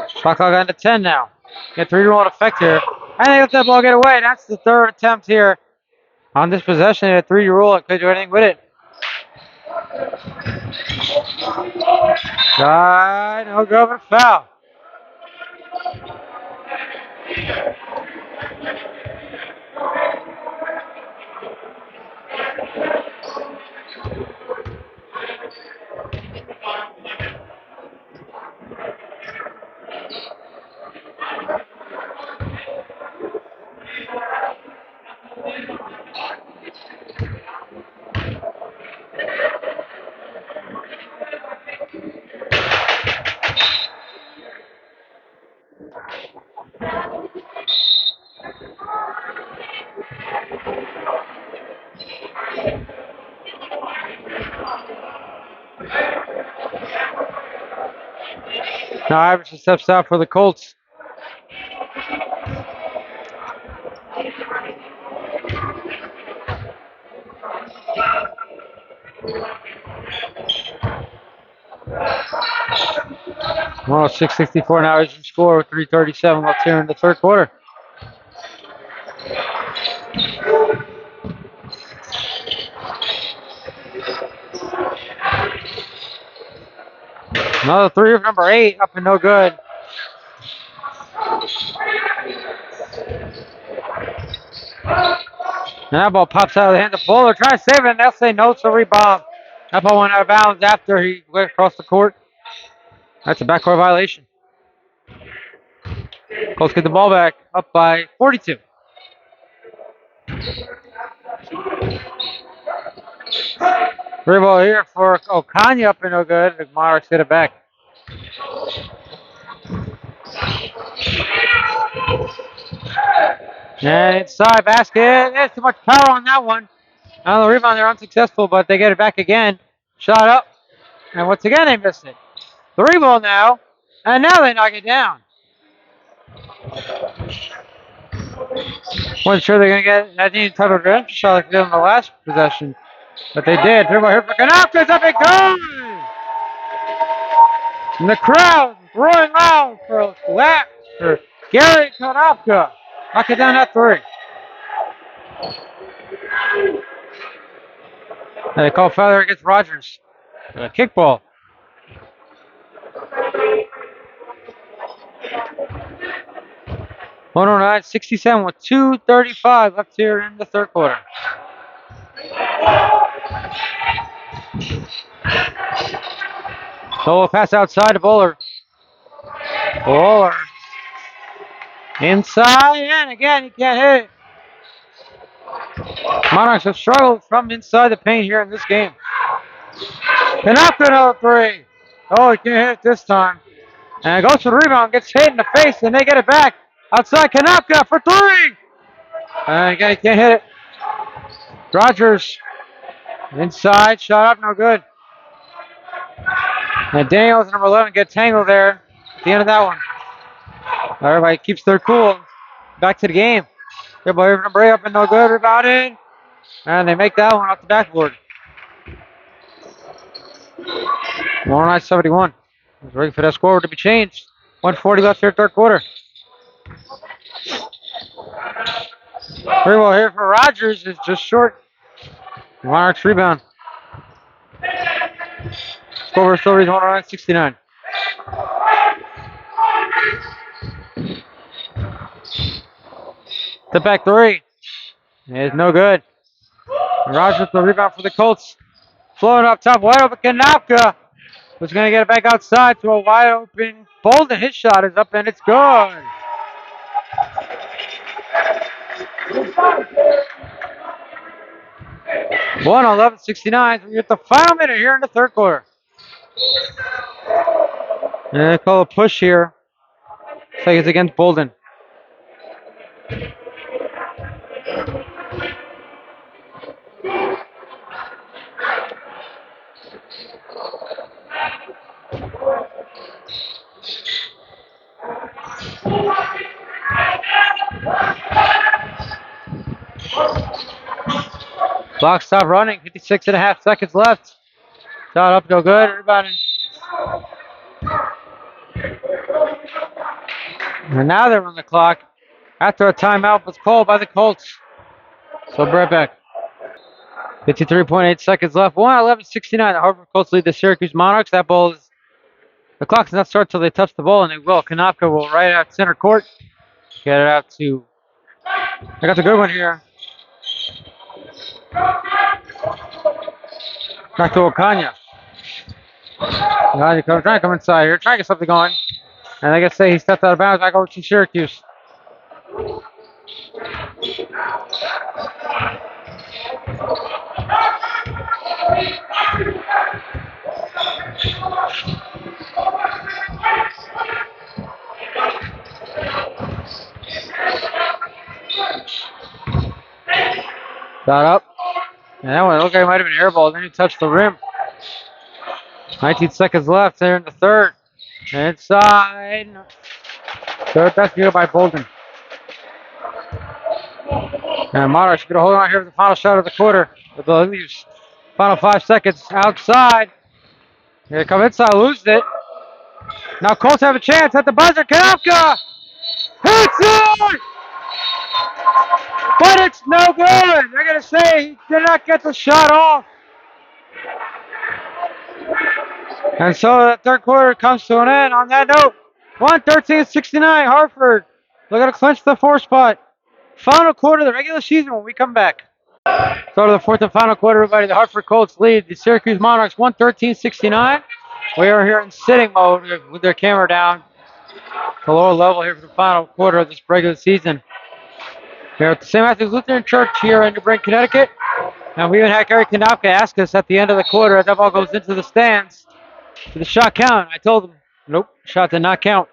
Shot clock on to 10 now. Get three rule in effect here. And they let that ball get away. That's the third attempt here on this possession. A 3 rule. It could do anything with it. Shot. No good, but a foul. Now Iverson steps out for the Colts. Well, 6:64 now is the score with 3:37 left here in the third quarter. Another three of number 8 up and no good. And that ball pops out of the hand of Bowler. Trying to save it, and they'll say no, so rebound. That ball went out of bounds after he went across the court. That's a backcourt violation. Colts get the ball back, up by 42. Three ball here for Kanye up and no good. The Monarchs get it back. And inside basket. There's too much power on that one. On the rebound, they're unsuccessful, but they get it back again. Shot up. And once again, they missed it. Three ball now. And now they knock it down. Wasn't sure they're going to get any type of redemption shot like they did in the last possession. But they did. Three ball here for Kanopka. It's up and good. And the crowd roaring loud for Gary Kanopka. Knock it down at 3. And they call Feather against Rogers. A kickball. 109-67 with 2:35 left here in the third quarter. Solo pass outside to Bowler. Bowler. Inside, and again, he can't hit it. Monarchs have struggled from inside the paint here in this game. Kanopka another 3. Oh, he can't hit it this time. And goes for the rebound, gets hit in the face, and they get it back. Outside Kanopka for 3. And again, he can't hit it. Rogers inside, shot up, no good. And Daniels, number 11, gets tangled there at the end of that one. Everybody keeps their cool. Back to the game. Good boy, number 8 up and no good, rebounded. And they make that one off the backboard. 109-71. It's ready for that score to be changed. 140 left here, third quarter. Free ball here for Rogers is just short. Monarchs rebound. Score still reads 109-69. Step back 3 is no good. Rogers with the rebound for the Colts. Floating up top, wide open. Kanopka was going to get it back outside to a wide open Bolden. His shot is up and it's good. One 11-69. We get the final minute here in the third quarter. And they call a push here. Looks like it's against Bolden. Clock stop running. 56.5 seconds left. Shot up, no good. Rebounding. And now they're on the clock after a timeout was called by the Colts. So right back. 53.8 seconds left. 1:11:69. The Hartford Colts lead the Syracuse Monarchs. That ball is. The clock does not start till they touch the ball, and they will. Kanopka will right out center court. Get it out to. I got the good one here. Back to Okanya. Trying to come inside here. Trying to get something going. And I guess say he stepped out of bounds back over to Syracuse. Shot up. And that one looked like it might have been airball. Then he touched the rim. 19 seconds left there in the third. Inside. Third best view by Bolden. And Monarchs going to hold on here for the final shot of the quarter. With the leaves. Final 5 seconds outside. Here they come inside, lose it. Now Colts have a chance at the buzzer. Kanopka hits it! But it's no good. They're going to say he did not get the shot off. And so the third quarter comes to an end on that note. 113-69 Hartford. Looking to clinch the 4th spot. Final quarter of the regular season when we come back. Start of the 4th and final quarter, everybody. The Hartford Colts lead the Syracuse Monarchs 113-69. We are here in sitting mode with their camera down. The lower level here for the final quarter of this regular season. Here at the St. Matthew's Lutheran Church here in New Britain, Connecticut. And we even had Gary Kanopka ask us at the end of the quarter as that ball goes into the stands. Did the shot count? I told him, nope, shot did not count.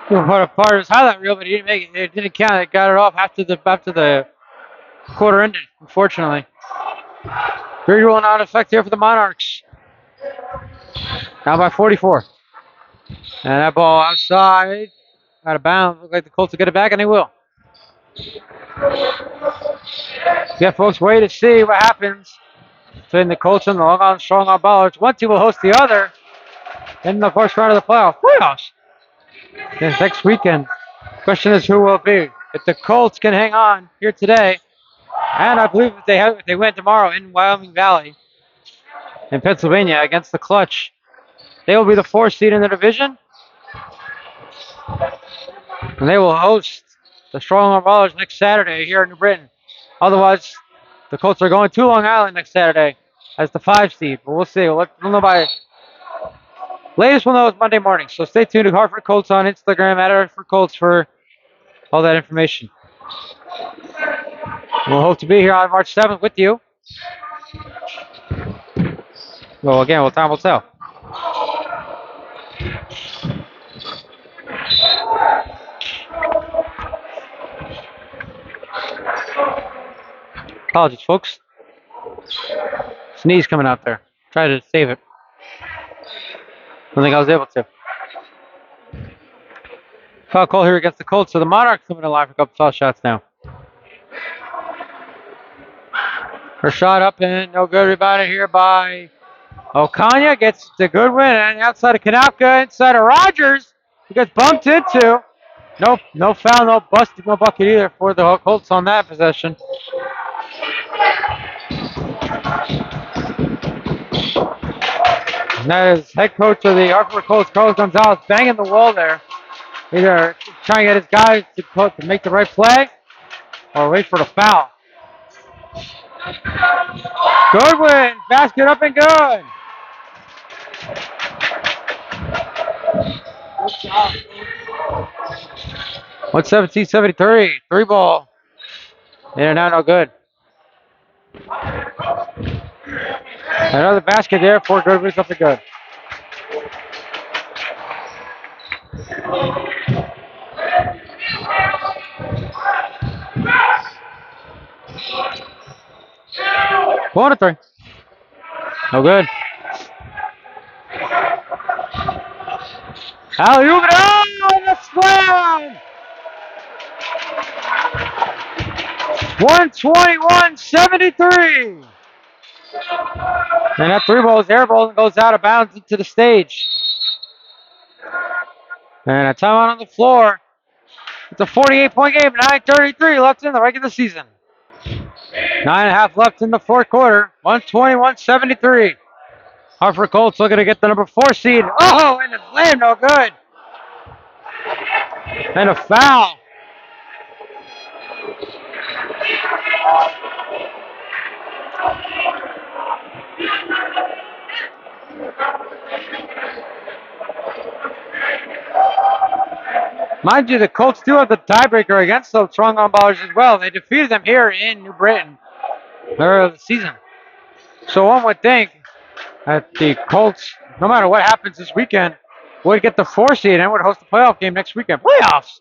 Part of his highlight reel, but he didn't make it. It didn't count. It got it off after the quarter ended, unfortunately. Free rule now in effect here for the Monarchs. Now by 44. And that ball outside, out of bounds. Looks like the Colts will get it back, and they will. Yeah, folks, wait to see what happens between the Colts and the Long Island Strong Arm Ballers. One team will host the other in the first round of the playoffs. This next weekend. Question is who will it be? If the Colts can hang on here today, and I believe if they win tomorrow in Wyoming Valley in Pennsylvania against the Clutch, they will be the 4th seed in the division, and they will host the Strong Arm Ballers next Saturday here in New Britain. Otherwise, the Colts are going to Long Island next Saturday as the 5 seed, but we'll see. We'll know by latest we'll know is Monday morning. So stay tuned to Hartford Colts on Instagram at Hartford Colts for all that information. We'll hope to be here on March 7th with you. Well, again, time will tell. Apologies, folks. Sneeze coming out there. Try to save it. I don't think I was able to. Foul call here against the Colts, so the Monarchs coming to line for a couple foul shots now. Her shot up and no good. Rebounded here by Okanya. Gets the good win and outside of Kanapka, inside of Rogers. He gets bumped into. No foul, no busted, no bucket either for the Colts on that possession. And that is head coach of the Hartford Colts, Carlos Gonzalez, banging the wall there. Either trying to get his guys to make the right play or wait for the foul. Goodwin, basket up and good. 117-73, 3 ball. In and out, no good. Another basket there for Goodwin, up and good. One to 3. No good. Alley-oop, and the slam! 121-73. And that 3 ball is airball and goes out of bounds into the stage. And a timeout on the floor. It's a 48-point game, 9:33 left in the regular season. 9.5 left in the 4th quarter, 121-73. Hartford Colts looking to get the number 4 seed. Oh, and a slam, no good. And a foul. Mind you, the Colts do have the tiebreaker against the Strong Arm Ballers as well. They defeated them here in New Britain earlier of the season. So one would think that the Colts, no matter what happens this weekend, would get the 4 seed and would host the playoff game next weekend. Playoffs!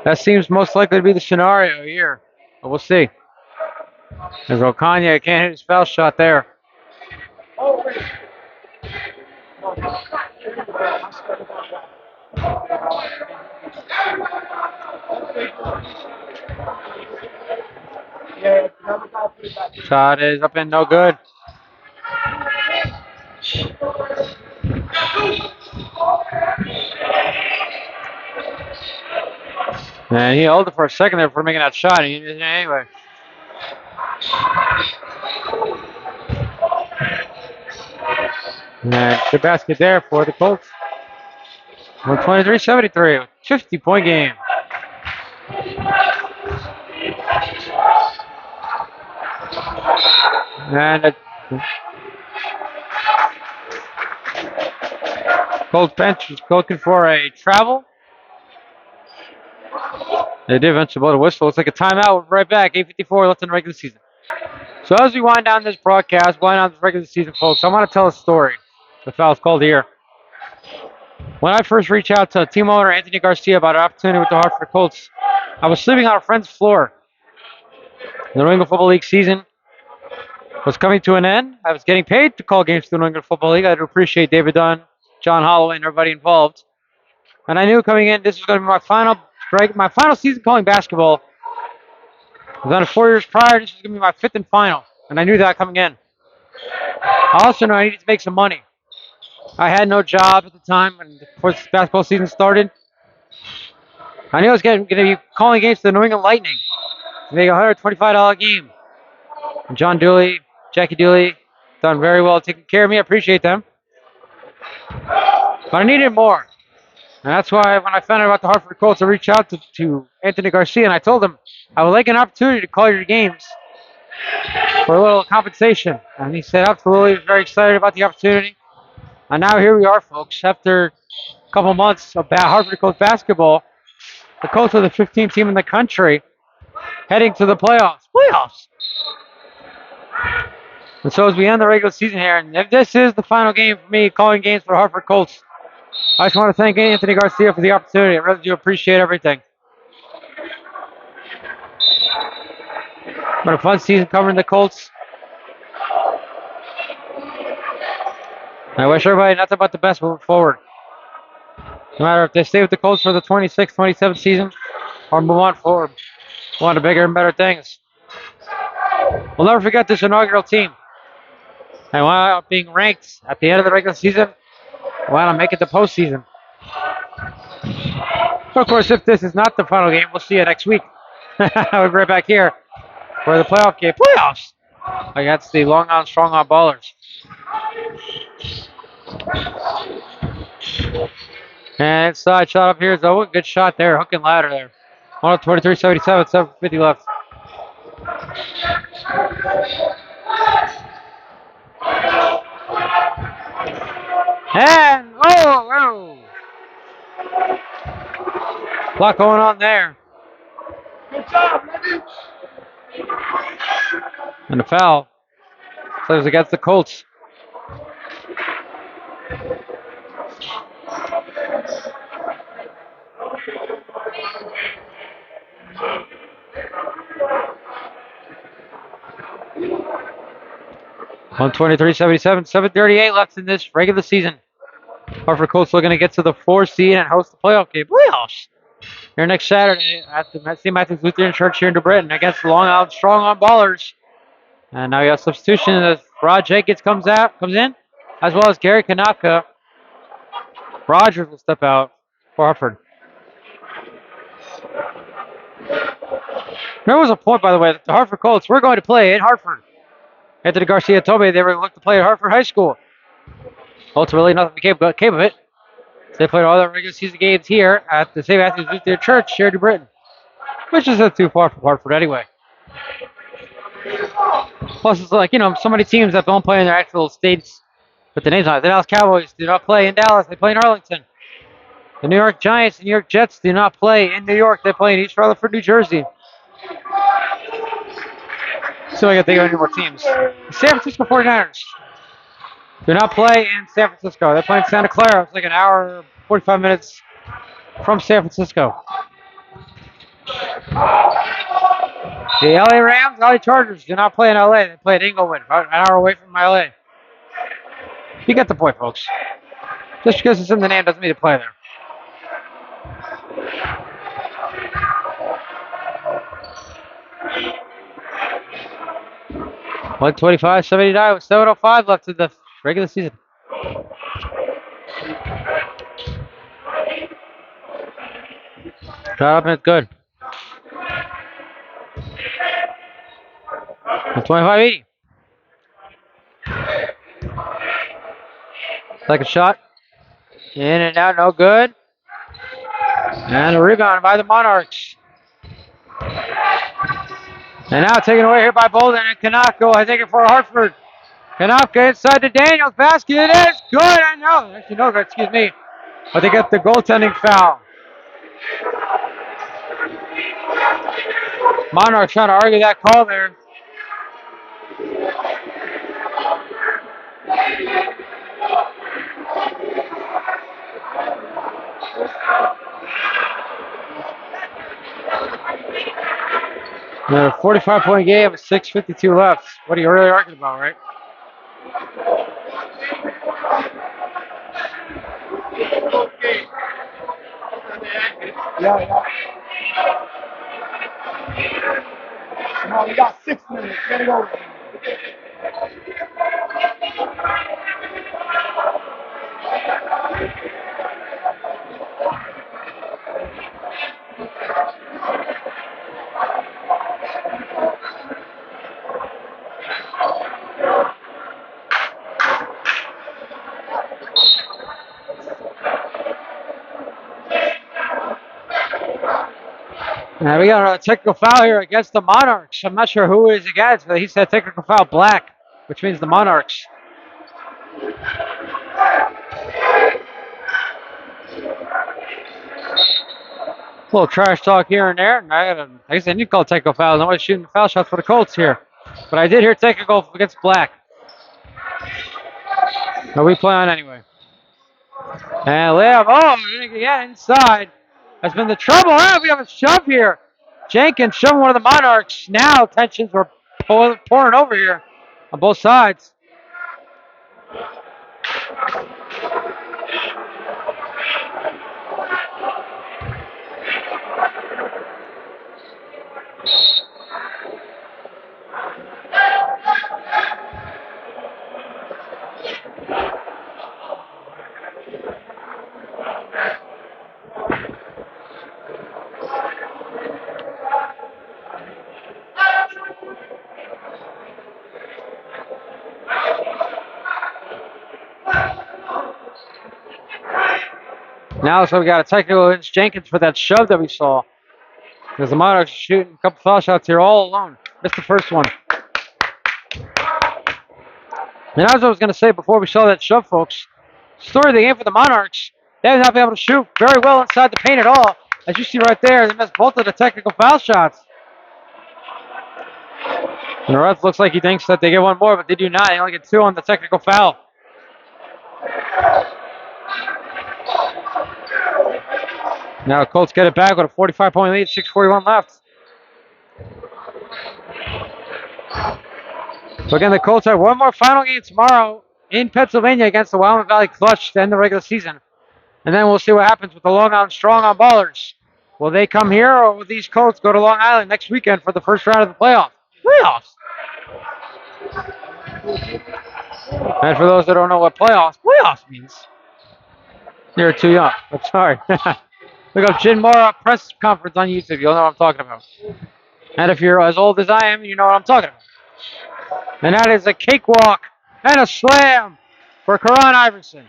That seems most likely to be the scenario here. But we'll see. As Okanya can't hit his foul shot there. Shot is up and no good. And he held it for a second there before making that shot. He didn't anyway. And good basket there for the Colts. 123-73, 50-point game. And Colts bench is looking for a travel. They did eventually blow the whistle. Looks like a timeout. We'll be right back. 8:54 left in the regular season. So as we wind down this broadcast, wind down this regular season, folks, I want to tell a story. The foul's called here. When I first reached out to team owner Anthony Garcia about an opportunity with the Hartford Colts, I was sleeping on a friend's floor. The New England Football League season was coming to an end. I was getting paid to call games to the New England Football League. I do appreciate David Dunn, John Holloway, and everybody involved. And I knew coming in this was going to be my final season calling basketball. I've done it 4 years prior. This was going to be my fifth and final, and I knew that coming in. I also knew I needed to make some money. I had no job at the time when the first basketball season started. I knew I was going to be calling games for the New England Lightning to make a $125 game. And John Dooley, Jackie Dooley, done very well taking care of me. I appreciate them. But I needed more. And that's why when I found out about the Hartford Colts, I reached out to Anthony Garcia and I told him I would like an opportunity to call your games for a little compensation. And he said absolutely. He was very excited about the opportunity. And now here we are, folks. After a couple months of Hartford Colts basketball, the Colts are the 15th team in the country heading to the playoffs. Playoffs! And so as we end the regular season here, and if this is the final game for me calling games for Hartford Colts, I just want to thank Anthony Garcia for the opportunity. I really do appreciate everything. Been a fun season covering the Colts. I wish everybody nothing but the best moving forward. No matter if they stay with the Colts for the 26-27 season or move on forward. Want to bigger and better things. We'll never forget this inaugural team. And while being ranked at the end of the regular season, while make it the postseason. Of course, if this is not the final game, we'll see you next week. We'll be right back here for the playoff game. Playoffs! Against the Long Island Strong Arm Ballers. And inside shot up here is a good shot there. Hook and ladder there. 123-77, 7:50 left. And, oh! A lot going on there. Good job, baby. And a foul. So it's against the Colts. On 23-77, 7:38 left in this regular season. Hartford Colts looking to get to the 4 seed and host the playoff game. Playoffs! Here next Saturday at the St. Matthew's Lutheran Church here in New Britain against the Long Island Strong Arm Ballers. And now we have substitution as Rod Jenkins comes in, as well as Gary Kanaka. Rogers will step out for Hartford. There was a point, by the way, that the Hartford Colts were going to play in Hartford. Anthony Garcia told me they were looking to play at Hartford High School. Ultimately, nothing came of it. So they played all their regular season games here at the St. Matthew's Lutheran Church here in New Britain, which isn't too far from Hartford anyway. Plus, it's like, so many teams that don't play in their actual states with the names on it. The Dallas Cowboys do not play in Dallas. They play in Arlington. The New York Giants and New York Jets do not play in New York. They play in East Rutherford, New Jersey. So I got to think of any more teams. The San Francisco 49ers do not play in San Francisco. They play in Santa Clara. It's like an hour, 45 minutes from San Francisco. The LA Rams, LA Chargers do not play in LA. They play in Inglewood, about an hour away from LA. You get the point, folks. Just because it's in the name doesn't mean to play there. $125-79 with 7:05 left in the regular season. Shot up and it's good. 25-80. Second shot. In and out, no good. And a rebound by the Monarchs. And now taken away here by Bolden and Kanako. I think it for Hartford. Kanaka inside the Daniels basket. It is good. I know. Actually, no good. Excuse me. But they get the goaltending foul. Monarchs trying to argue that call there. A 45-point game with 6:52 left. What are you really arguing about, right? Yeah. Come on, we got 6 minutes. Get it over. Now we got a technical foul here against the Monarchs. I'm not sure who it is against, but he said technical foul black, which means the Monarchs. A little trash talk here and there. And I guess I need to call technical fouls. Nobody's shooting foul shots for the Colts here. But I did hear technical against black. But we play on anyway. And Liam, yeah, inside. Has been the trouble. We have a shove here. Jenkins shoving one of the Monarchs. Now tensions were pouring over here on both sides. Now so we got a technical against Jenkins for that shove that we saw. Because the Monarchs are shooting a couple foul shots here all alone. Missed the first one. And as I was going to say before we saw that shove, folks, story of the game for the Monarchs, they have not been able to shoot very well inside the paint at all. As you see right there, they missed both of the technical foul shots. And the ref looks like he thinks that they get one more, but they do not. They only get two on the technical foul. Now the Colts get it back with a 45-point lead, 6:41 left. So again, the Colts have one more final game tomorrow in Pennsylvania against the Willamette Valley Clutch to end the regular season. And then we'll see what happens with the Long Island Strong on Ballers. Will they come here, or will these Colts go to Long Island next weekend for the first round of the playoffs? And for those that don't know what playoffs means, you're too young. I'm sorry. Look up Jin Mora press conference on YouTube. You'll know what I'm talking about. And if you're as old as I am, you know what I'm talking about. And that is a cakewalk and a slam for Karan Iverson.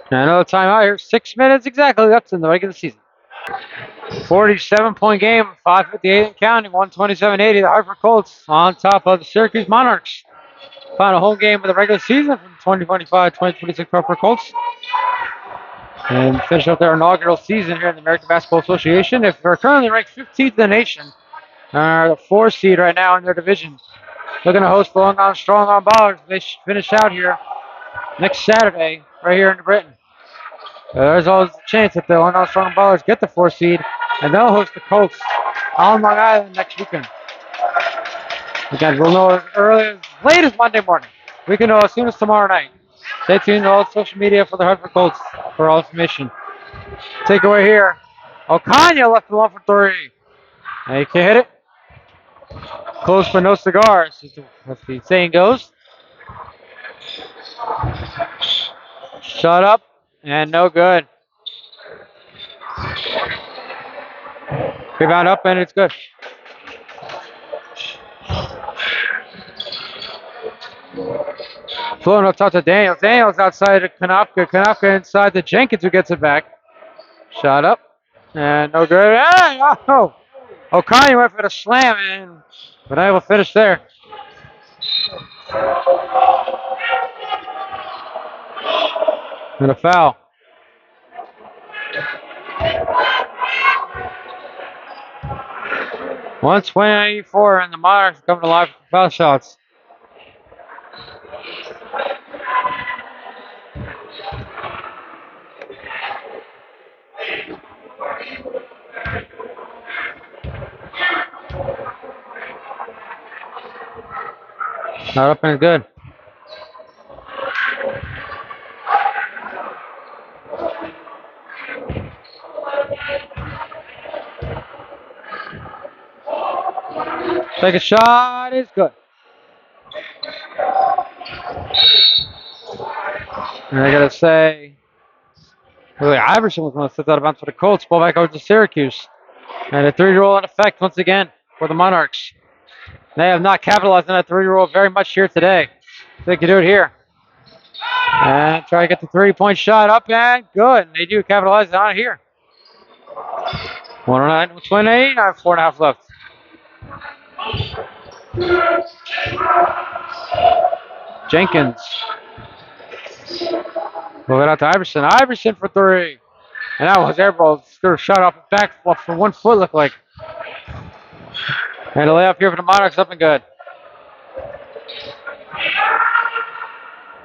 And another timeout here. 6 minutes exactly left in the regular season. 47-point game, 5:58 and counting, 127-80. The Hartford Colts on top of the Syracuse Monarchs. Final home game of the regular season for the 2025-2026 Hartford Colts. And finish up their inaugural season here in the American Basketball Association. If they're currently ranked 15th in the nation, the 4 seed right now in their division. They're going to host the Long Island Strong on Ballers. They finish out here next Saturday right here in Britain. There's always a chance that the Long Island Strong Ballers get the 4 seed, and they'll host the Colts on Long Island next weekend. Again, we'll know as late as Monday morning. We can know as soon as tomorrow night. Stay tuned to all social media for the Hartford Colts for all information. Takeaway here. Okanya left the 1 for 3. And he can't hit it. Close but no cigars, as the saying goes. Shut up and no good. Rebound up and it's good. Floating up top to Daniels. Daniels outside of Konopka. Konopka inside to Jenkins, who gets it back. Shot up and no good. Hey, oh! Okanya went for the slam and but I will finish there. And a foul. Once 184 and the Monarchs coming alive for foul shots. Not up and good. Second shot is good. And I gotta say, really, Iverson was one that sits out of bounds for the Colts. Ball back over to Syracuse. And a 3-year-old in effect once again for the Monarchs. They have not capitalized on that 3-year-old very much here today. They can do it here. And try to get the 3-point shot up and good. And they do capitalize on it here. 109, 28, 4.5 left. Jenkins. Move it out to Iverson. Iverson for 3. And that was airball. Threw a shot off the back from 1 foot, looked like. And a layup here for the Monarchs, up and good.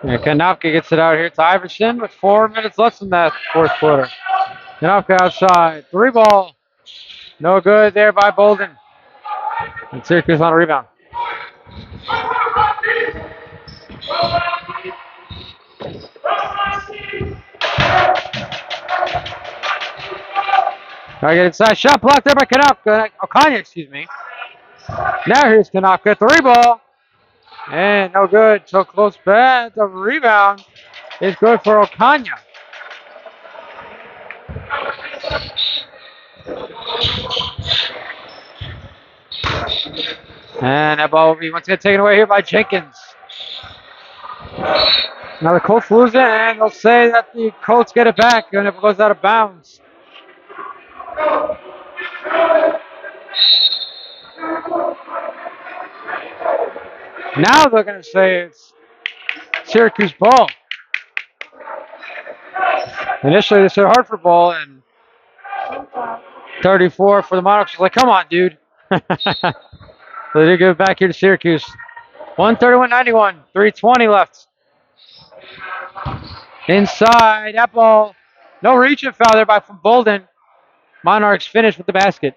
And Kanopka gets it out here to Iverson with 4 minutes left in that fourth quarter. Kanopka outside. 3 ball. No good there by Bolden. And Syracuse on a rebound. Try to get inside. Shot blocked there by Kanopka. Okanya, excuse me. Now here's Kanopka. 3 ball. And no good. So close back. The rebound is good for Okanya. And that ball will be once again taken away here by Jenkins. Now the Colts lose it, and they'll say that the Colts get it back, and if it goes out of bounds. Now they're going to say it's Syracuse ball. Initially, they said Hartford ball, and 34 for the Monarchs was like, come on, dude. So they did give it back here to Syracuse. 131-91, 3:20 left. Inside, that ball. No reaching foul there by from Bolden. Monarchs finished with the basket.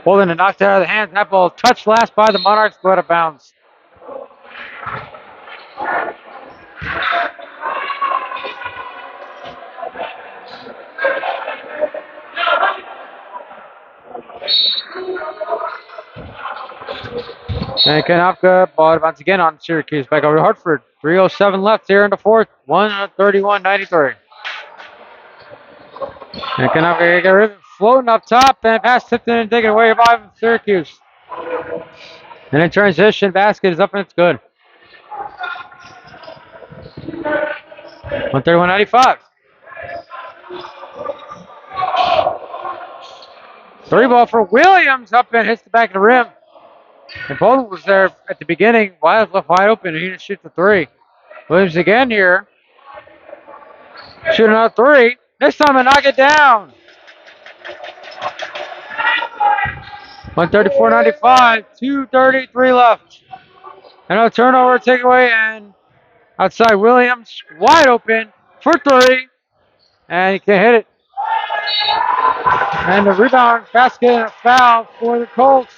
Bolden knocked it out of the hands. That ball touched last by the Monarchs, go out of bounds. And Kanopka ball it once again on Syracuse. Back over to Hartford. 3:07 left here in the fourth. 131-93. And Kanopka get rid of it, floating up top and pass tipped in and taken away by Syracuse. And in transition, basket is up and it's good. 131-95. 3 ball for Williams up and hits the back of the rim. And Bolden was there at the beginning, left wide open, and he didn't shoot the 3. Williams again here. Shooting out 3. This time I knock it down. 134-95, 2:33 left. Another turnover takeaway, and outside Williams, wide open for 3. And he can't hit it. And the rebound, basket, and a foul for the Colts.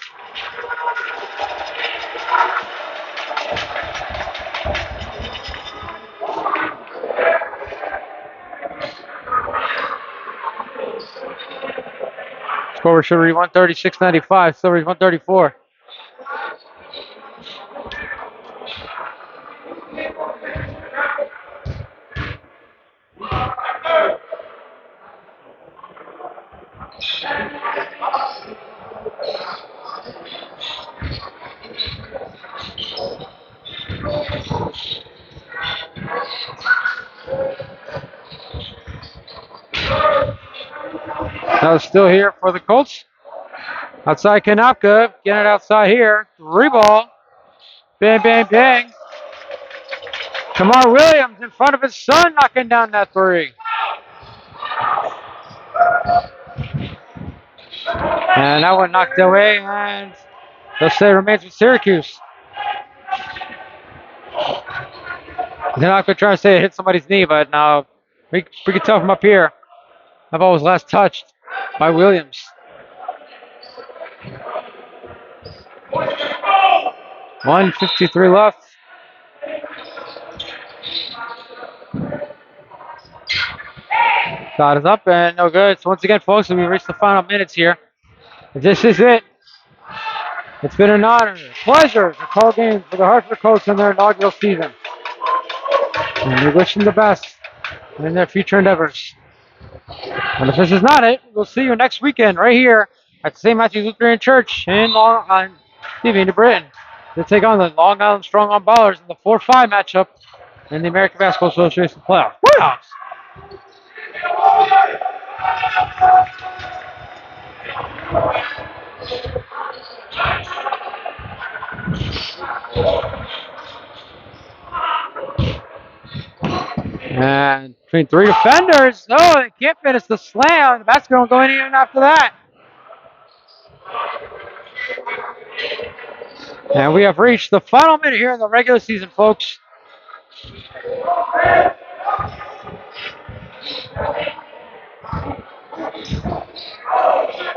Score should be 136-95, still reads 134. Now still here for the Colts. Outside Kanopka, getting it outside here. 3 ball. Bang, bang, bang. Kamar Williams in front of his son knocking down that 3. And that one knocked away, and they'll say it remains with Syracuse. They're not going to try to say it hit somebody's knee, but now we can tell from up here. That ball was last touched by Williams. 1:53 left. Shot is up and no good. So once again, folks, we reached the final minutes here. This is it. It's been an honor, pleasure to call games for the Hartford Colts in their inaugural season. And we wish them the best in their future endeavors. And if this is not it, we'll see you next weekend right here at the St. Matthew's Lutheran Church in New Britain to take on the Long Island Strong Arm Ballers in the 4-5 matchup in the American Basketball Association playoffs. And between three defenders, oh, they can't finish the slam. The basket won't go in even after that. And we have reached the final minute here in the regular season, folks.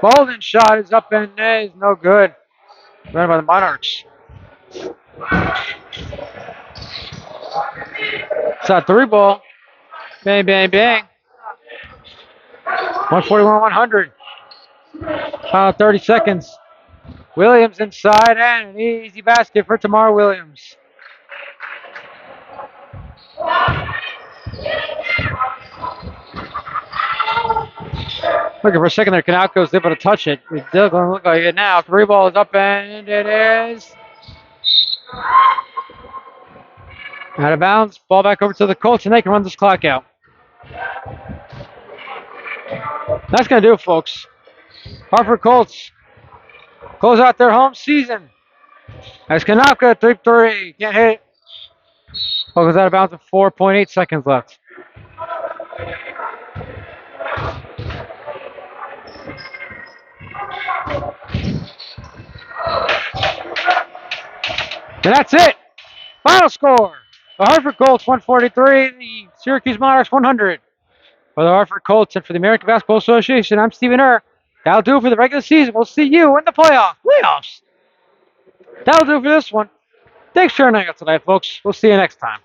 Bolden's shot is up and is no good. Run by the Monarchs. It's a three ball. Bang, bang, bang. 141-100. Final 30 seconds. Williams inside and an easy basket for Tamar Williams. Looking for a second there. Kanalko's able to touch it. It doesn't look like it now. Three ball is up and it is out of bounds. Ball back over to the Colts and they can run this clock out. That's going to do it, folks. Hartford Colts close out their home season. As Kanalko 3-3. Can't hit it. Ball goes out of bounds with 4.8 seconds left. And that's it. Final score. The Hartford Colts 143, the Syracuse Monarchs 100. For the Hartford Colts and for the American Basketball Association, I'm Stephen Err. That'll do it for the regular season. We'll see you in the playoffs. That'll do it for this one. Thanks for joining us tonight, folks. We'll see you next time.